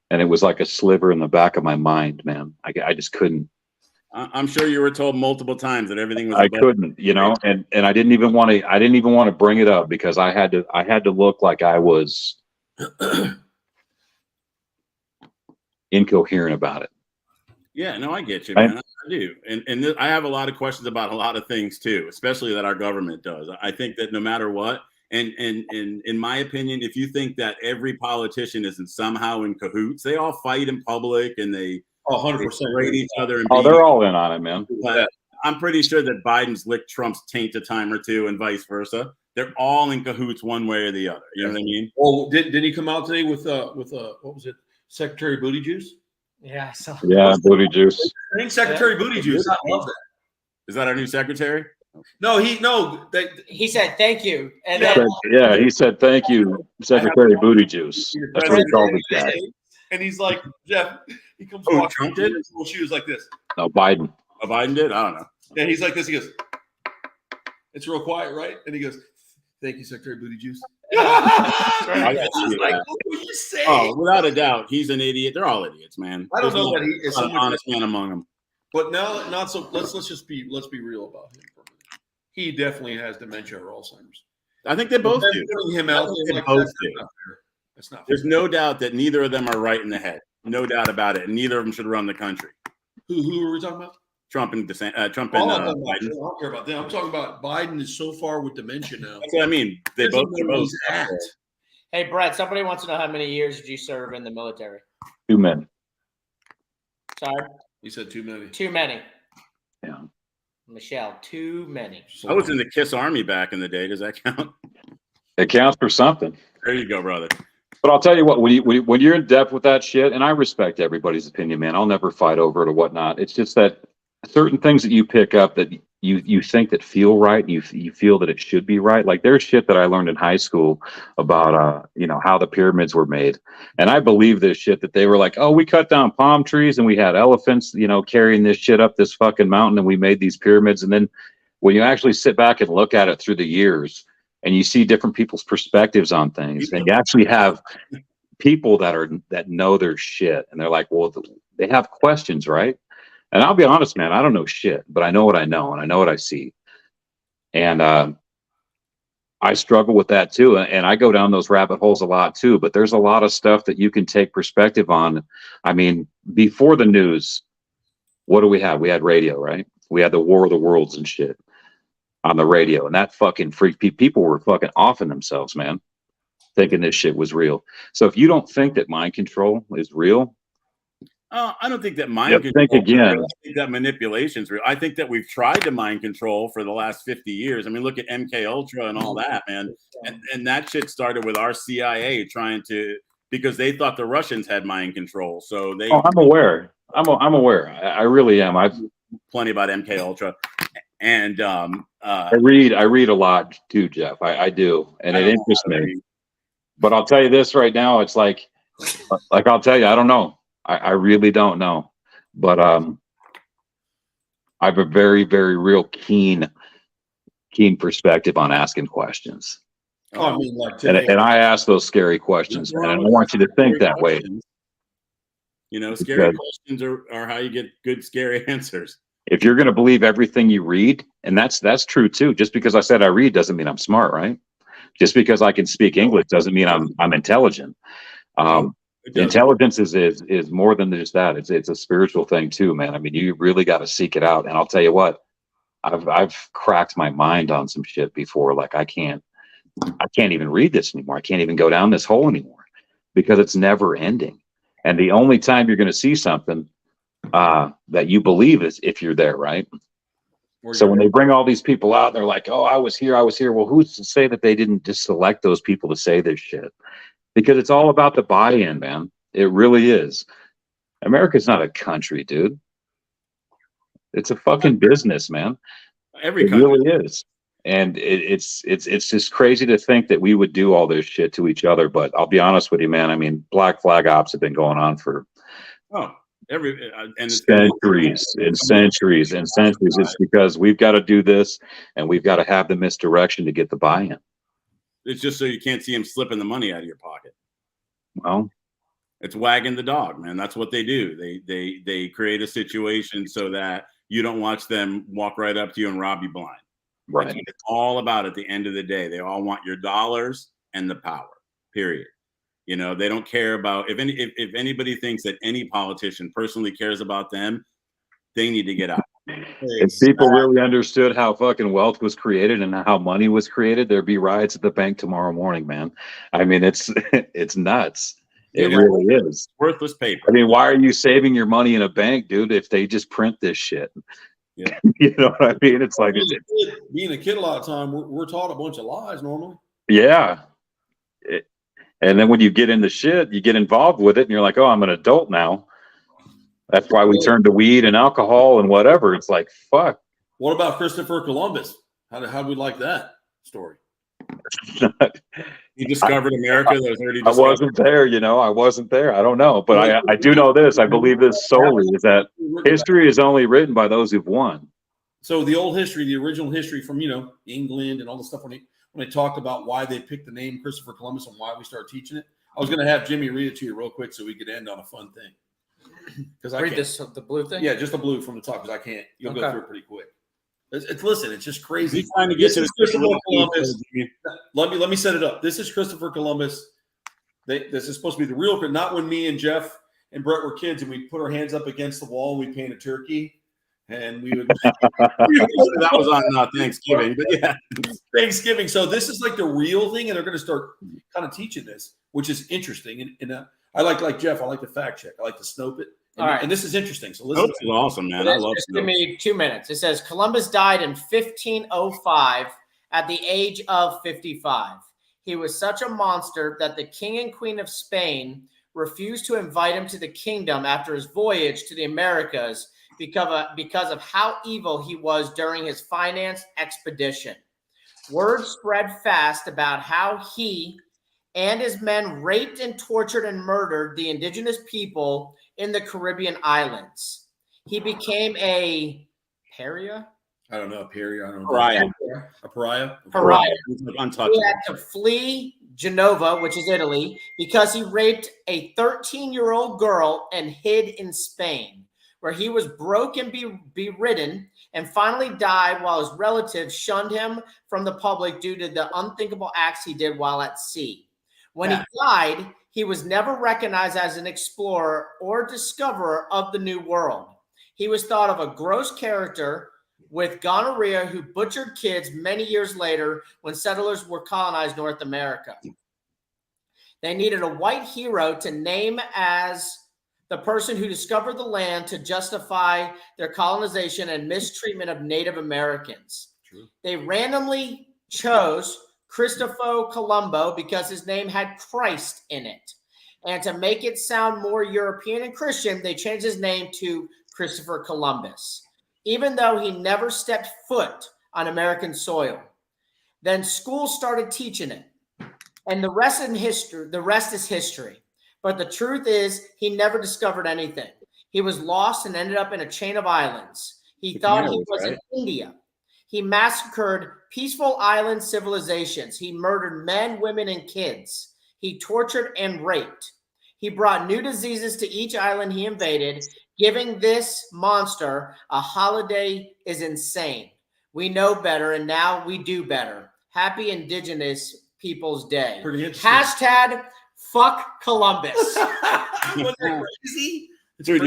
And it was like a sliver in the back of my mind, man. I just couldn't. I'm sure you were told multiple times that everything was. I couldn't, you know, and I didn't even want to. I didn't even want to bring it up because I had to look like I was incoherent about it. Yeah, no, I get you, man. I do, and I have a lot of questions about a lot of things too, especially that our government does. I think that no matter what, and in my opinion, if you think that every politician isn't somehow in cahoots, they all fight in public and they 100% rate each other. And they're all in on it, man. But I'm pretty sure that Biden's licked Trump's taint a time or two, and vice versa. They're all in cahoots one way or the other. You know what I mean? Well, did he come out today with what was it, Secretary Booty Juice? Yeah, I saw. Yeah, Booty Juice. I think Secretary Booty Juice. I love that. Is that our new secretary? No, he said thank you, and he said thank you, Secretary Booty Juice. That's what he called this guy. And he's like, Jeff, he comes walking. Trump did? Well, she was like this. No, Biden. Oh, Biden did? I don't know. Yeah, he's like this. He goes, it's real quiet, right? And he goes, thank you, Secretary Booty Juice. I got you. Like, what were you saying? Oh, without a doubt, he's an idiot. They're all idiots, man. I don't know that he is an honest man among them. But now, not so. Let's be real about him for a minute. He definitely has dementia or Alzheimer's. I think they both do. Putting him out there, that's not fair. There's no doubt that neither of them are right in the head. No doubt about it. And neither of them should run the country. Who are we talking about? Trump and Biden. I don't care about them. I'm talking about Biden is so far with dementia now. That's what I mean. They both. Hey, Brett, somebody wants to know how many years did you serve in the military? 2 men. Sorry? He said too many. Too many. Yeah. Michelle, too many. I was in the KISS Army back in the day. Does that count? It counts for something. There you go, brother. But I'll tell you what, when you're in depth with that shit, and I respect everybody's opinion, man. I'll never fight over it or whatnot. It's just that certain things that you pick up that you think that feel right, and you feel that it should be right. Like there's shit that I learned in high school about how the pyramids were made, and I believe this shit that they were like, oh, we cut down palm trees and we had elephants, carrying this shit up this fucking mountain, and we made these pyramids. And then when you actually sit back and look at it through the years, and you see different people's perspectives on things, and you actually have people that know their shit, and they're like, well, they have questions, right? And I'll be honest, man, I don't know shit, but I know what I know, and I know what I see. And I struggle with that too. And I go down those rabbit holes a lot too, but there's a lot of stuff that you can take perspective on. I mean, before the news, what do we have? We had radio, right? We had the War of the Worlds and shit on the radio, and that fucking freaked people were fucking offing themselves, man, thinking this shit was real. So if you don't think that mind control is real, I don't think that mind control. Think again. I think that manipulation is real. I think that we've tried to mind control for the last 50 years. I mean, look at MK Ultra and all that, man. And that shit started with our CIA trying to, because they thought the Russians had mind control. So they. Oh, I'm aware. I'm aware. I really am. I've plenty about MK Ultra, and I read a lot too, Jeff. I do, and it interests me. But I'll tell you this right now. It's like I'll tell you, I don't know. I really don't know, but I have a very, very real keen perspective on asking questions. Oh, I mean, like and I ask those scary questions, and I want you to think that way. Scary questions are how you get good, scary answers. If you're going to believe everything you read, and that's true too. Just because I said I read doesn't mean I'm smart, right? Just because I can speak English doesn't mean I'm intelligent. Intelligence is more than just that. It's a spiritual thing too, man. I mean, you really got to seek it out. And I'll tell you what, I've cracked my mind on some shit before. Like I can't even read this anymore. I can't even go down this hole anymore because it's never ending. And the only time you're going to see something that you believe is if you're there, right? So when they bring all these people out, they're like, "Oh, I was here." Well, who's to say that they didn't just select those people to say this shit? Because it's all about the buy-in, man. It really is. America's not a country, dude. It's a fucking business, man. Every It country really is. And it's just crazy to think that we would do all this shit to each other. But I'll be honest with you, man. I mean, black flag ops have been going on for centuries and centuries and centuries. It's because we've got to do this, and we've got to have the misdirection to get the buy-in. It's just so you can't see them slipping the money out of your pocket. Well, it's wagging the dog, man. That's what they do. They create a situation so that you don't watch them walk right up to you and rob you blind. Right. It's all about, at the end of the day, they all want your dollars and the power, period. You know, they don't care about if anybody thinks that any politician personally cares about them, they need to get out. If people really understood how fucking wealth was created and how money was created, there'd be riots at the bank tomorrow morning, man. I mean, it's nuts. It really is. Worthless paper. I mean, why are you saving your money in a bank, dude, if they just print this shit? Yeah. You know what I mean? It's like being a kid a lot of time, we're taught a bunch of lies normally. Yeah. And then when you get into shit, you get involved with it and you're like, oh, I'm an adult now. That's why we turn to weed and alcohol and whatever. It's like, fuck. What about Christopher Columbus? How do we like that story? He discovered America. That was already discovered. I wasn't there, you know. I wasn't there. I don't know. But I do know this. I believe this solely is that history is only written by those who've won. So the old history, the original history from, England and all the stuff when they talked about why they picked the name Christopher Columbus and why we started teaching it. I was going to have Jimmy read it to you real quick so we could end on a fun thing. Because I read can't. the blue thing. Yeah, just the blue from the top because I can't. You'll go through it pretty quick. Listen, it's just crazy. He's trying to get to Christopher Columbus. Let me set it up. This is Christopher Columbus. This is supposed to be the real, not when me and Jeff and Brett were kids and we put our hands up against the wall and we paint a turkey. And we would. That was on Thanksgiving, but yeah, Thanksgiving. So this is like the real thing, and they're going to start kind of teaching this, which is interesting. And I like Jeff. I like to fact check. I like to Snope it. And, all right, and this is interesting. So listen. Snopes is awesome, man. I love Snopes. Give me 2 minutes. It says Columbus died in 1505 at the age of 55. He was such a monster that the King and Queen of Spain refused to invite him to the kingdom after his voyage to the Americas because of how evil he was during his finance expedition. Word spread fast about how he and his men raped and tortured and murdered the indigenous people in the Caribbean islands. He became a pariah? I don't know, a pariah. I don't know. Pariah. A pariah? Pariah. Untouchable. He had to flee Genova, which is Italy, because he raped a 13-year-old girl and hid in Spain, where he was broke and bedridden and finally died while his relatives shunned him from the public due to the unthinkable acts he did while at sea. When he died, he was never recognized as an explorer or discoverer of the New World. He was thought of a gross character with gonorrhea who butchered kids many years later when settlers were colonized North America. They needed a white hero to name as the person who discovered the land to justify their colonization and mistreatment of Native Americans. True. They randomly chose Cristoforo Colombo because his name had Christ in it. And to make it sound more European and Christian, they changed his name to Christopher Columbus, even though he never stepped foot on American soil. Then schools started teaching it. And the rest is history. But the truth is, he never discovered anything. He was lost and ended up in a chain of islands. He thought he was in India. He massacred peaceful island civilizations. He murdered men, women, and kids. He tortured and raped. He brought new diseases to each island he invaded. Giving this monster a holiday is insane. We know better, and now we do better. Happy Indigenous Peoples Day. # fuck Columbus. Wasn't that crazy? Dude,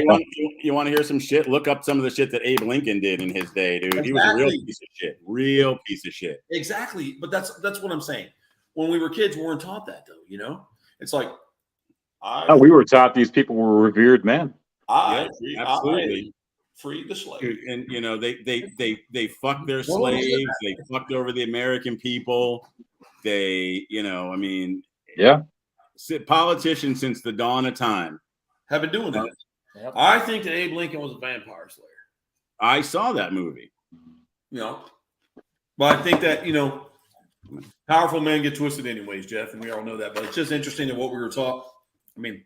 you want to hear some shit? Look up some of the shit that Abe Lincoln did in his day, dude. Exactly. He was a real piece of shit. Real piece of shit. Exactly. But that's what I'm saying. When we were kids, we weren't taught that, though. You know, it's like we were taught these people were revered men. Absolutely. Free the slave. Dude, and you know, they fucked their slaves. They fucked over the American people. They, you know, I mean, yeah. Politicians since the dawn of time have been doing that. Yep. I think that Abe Lincoln was a vampire slayer. I saw that movie. You know, but I think that, you know, powerful men get twisted anyways, Jeff, and we all know that. But it's just interesting that what we were taught. I mean,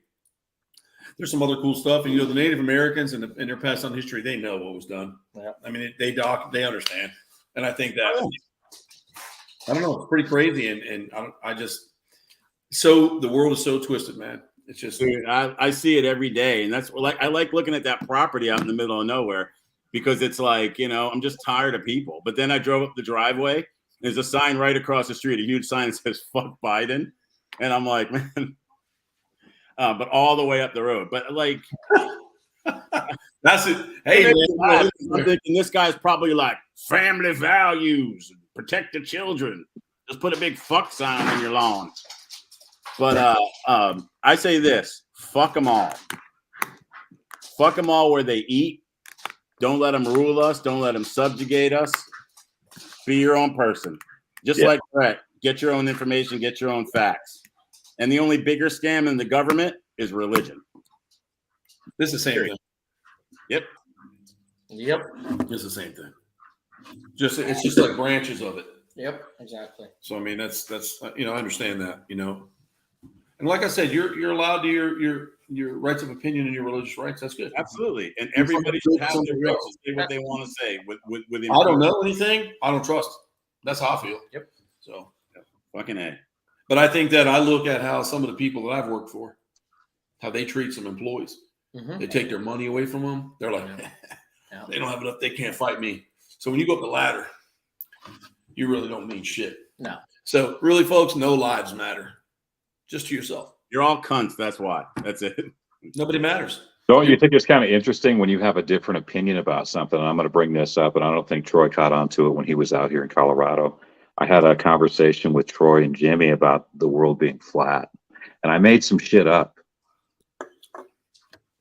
there's some other cool stuff, and you know, the Native Americans and their past on history, they know what was done. Yeah. I mean, they understand, and I think that I don't know, it's pretty crazy, and I just so the world is so twisted, man. It's just, dude, I see it every day, and that's like I like looking at that property out in the middle of nowhere because it's like, you know, I'm just tired of people. But then I drove up the driveway. There's a sign right across the street, a huge sign that says "Fuck Biden," and I'm like, man. But all the way up the road. But like, that's it. Hey, man, I'm thinking this guy's probably like family values, protect the children. Just put a big fuck sign on your lawn. But I say this: fuck them all. Fuck them all where they eat. Don't let them rule us. Don't let them subjugate us. Be your own person. Just like Brett. Get your own information. Get your own facts. And the only bigger scam in the government is religion. This is the same thing. Yep. It's the same thing. It's just like branches of it. Yep, exactly. So I mean, that's you know, I understand that, you know, and like I said, you're allowed to your rights of opinion and your religious rights. That's good. Absolutely, and everybody should have the right to say what they want to say. With I don't know anything. I don't trust. That's how I feel. Yep. So fucking A. But I think that I look at how some of the people that I've worked for, how they treat some employees. Mm-hmm. They take their money away from them. They're like, they don't have enough. They can't fight me. So when you go up the ladder, you really don't mean shit. No. So really, folks, no lives matter. Just to yourself. You're all cunts. That's why. That's it. Nobody matters. Don't you think it's kind of interesting when you have a different opinion about something? And I'm going to bring this up, and I don't think Troy caught on to it when he was out here in Colorado. I had a conversation with Troy and Jimmy about the world being flat, and I made some shit up.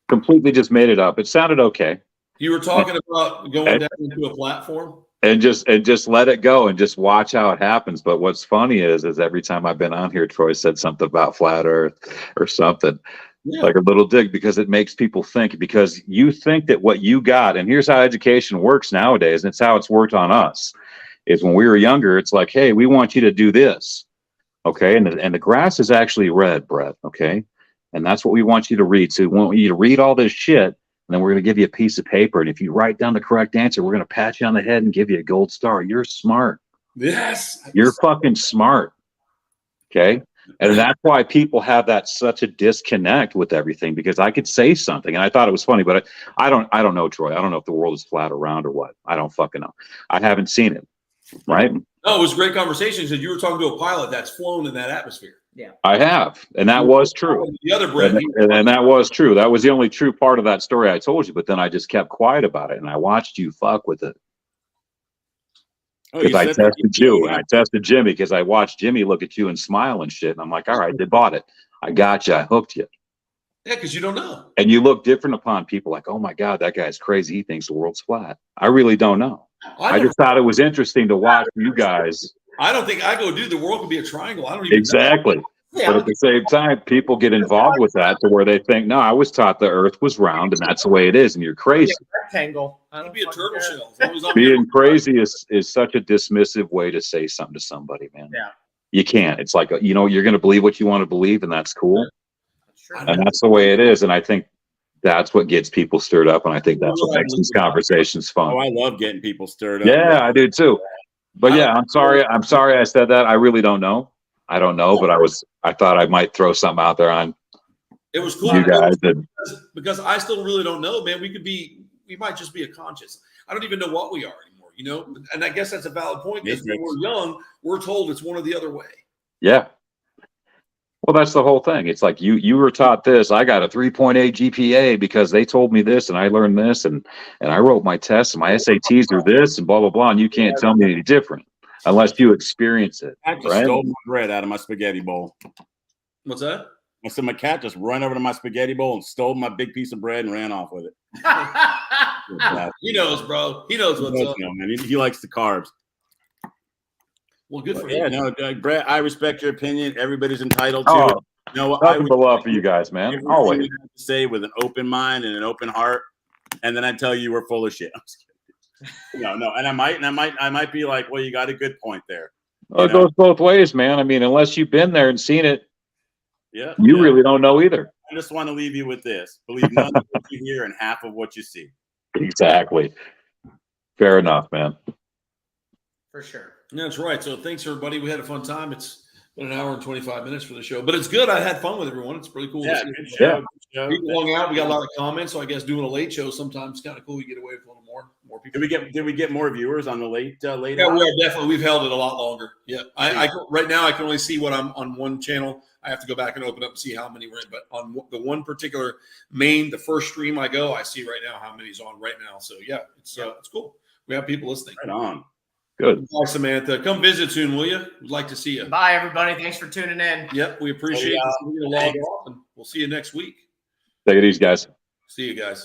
Completely just made it up. It sounded okay. You were talking about going down into a platform? And just let it go and just watch how it happens. But what's funny is every time I've been on here, Troy said something about flat earth or something, like a little dig, because it makes people think, because you think that what you got, and here's how education works nowadays, and it's how it's worked on us, is when we were younger, it's like, hey, we want you to do this. Okay. And the grass is actually red, Brett. Okay. And that's what we want you to read. So we want you to read all this shit. And then we're going to give you a piece of paper. And if you write down the correct answer, we're going to pat you on the head and give you a gold star. You're smart. Yes. You're fucking smart. Okay. And that's why people have such a disconnect with everything, because I could say something and I thought it was funny, but I don't know, Troy. I don't know if the world is flat or round or what. I don't fucking know. I haven't seen it. Right. No, it was a great conversation because you were talking to a pilot that's flown in that atmosphere. Yeah, I have, and that was true. The other Brett, and that was true. That was the only true part of that story I told you. But then I just kept quiet about it, and I watched you fuck with it. Because I tested you, and I tested Jimmy, because I watched Jimmy look at you and smile and shit. And I'm like, all right, they bought it. I got you. I hooked you. Yeah, because you don't know. And you look different upon people, like, oh my God, that guy's crazy. He thinks the world's flat. I really don't know. I just thought it was interesting to watch you guys. I don't think I go, dude, the world could be a triangle. I don't even exactly. Know. Yeah. But at the same time, people get involved with that to where they think, no, I was taught the earth was round and that's the way it is. And you're crazy. Rectangle. It'd be a turtle shell. Being crazy is such a dismissive way to say something to somebody, man. Yeah. You can't. It's like, you know, you're going to believe what you want to believe, and that's cool. That's true. And that's the way it is. And I think that's what gets people stirred up. And I think that's what makes these conversations fun. Oh, I love getting people stirred up. Yeah, I do too. But yeah, I'm sorry I said that. I really don't know. I don't know, but I thought I might throw something out there on it was cool you guys because I still really don't know, man. We might just be a conscious. I don't even know what we are anymore, you know? And I guess that's a valid point, because when we're young, we're told it's one or the other way. Yeah. Well, that's the whole thing. It's like you were taught this. I got a 3.8 GPA because they told me this, and I learned this, and I wrote my tests, and my SATs are this, and blah blah blah. And you can't tell me any different unless you experience it. I just right? stole my bread out of my spaghetti bowl. What's that? I said my cat just ran over to my spaghetti bowl and stole my big piece of bread and ran off with it. He knows, bro. He knows what's up. Man. He likes the carbs. Well, good for him. him. No, Brett, I respect your opinion. Everybody's entitled to it. No, nothing but love for you guys, man. Always. You have to say with an open mind and an open heart, and then I tell you we're full of shit. I'm just kidding. No, and I might be like, well, you got a good point there. Well, it goes both ways, man. I mean, unless you've been there and seen it, you really don't know either. I just want to leave you with this: believe none of what you hear and half of what you see. Exactly. Fair enough, man. For sure. That's right. So thanks, everybody. We had a fun time. It's been an hour and 25 minutes for the show, but it's good. I had fun with everyone. It's pretty cool. Yeah, good show. People hung out. We got a lot of comments. So I guess doing a late show sometimes kind of cool. You get away with a little more people. Did we get more viewers on the late? Yeah, we are definitely. We've held it a lot longer. Yeah, I right now I can only see what I'm on one channel. I have to go back and open up and see how many we're in. But on the one particular the first stream I go, I see right now how many's on right now. So yeah, it's cool. We have people listening. Right on. Good. Bye, Samantha. Come visit soon, will you? We'd like to see you. Bye, everybody. Thanks for tuning in. Yep, we appreciate it. We're going to log off, and we'll see you next week. Take it easy, guys. See you guys.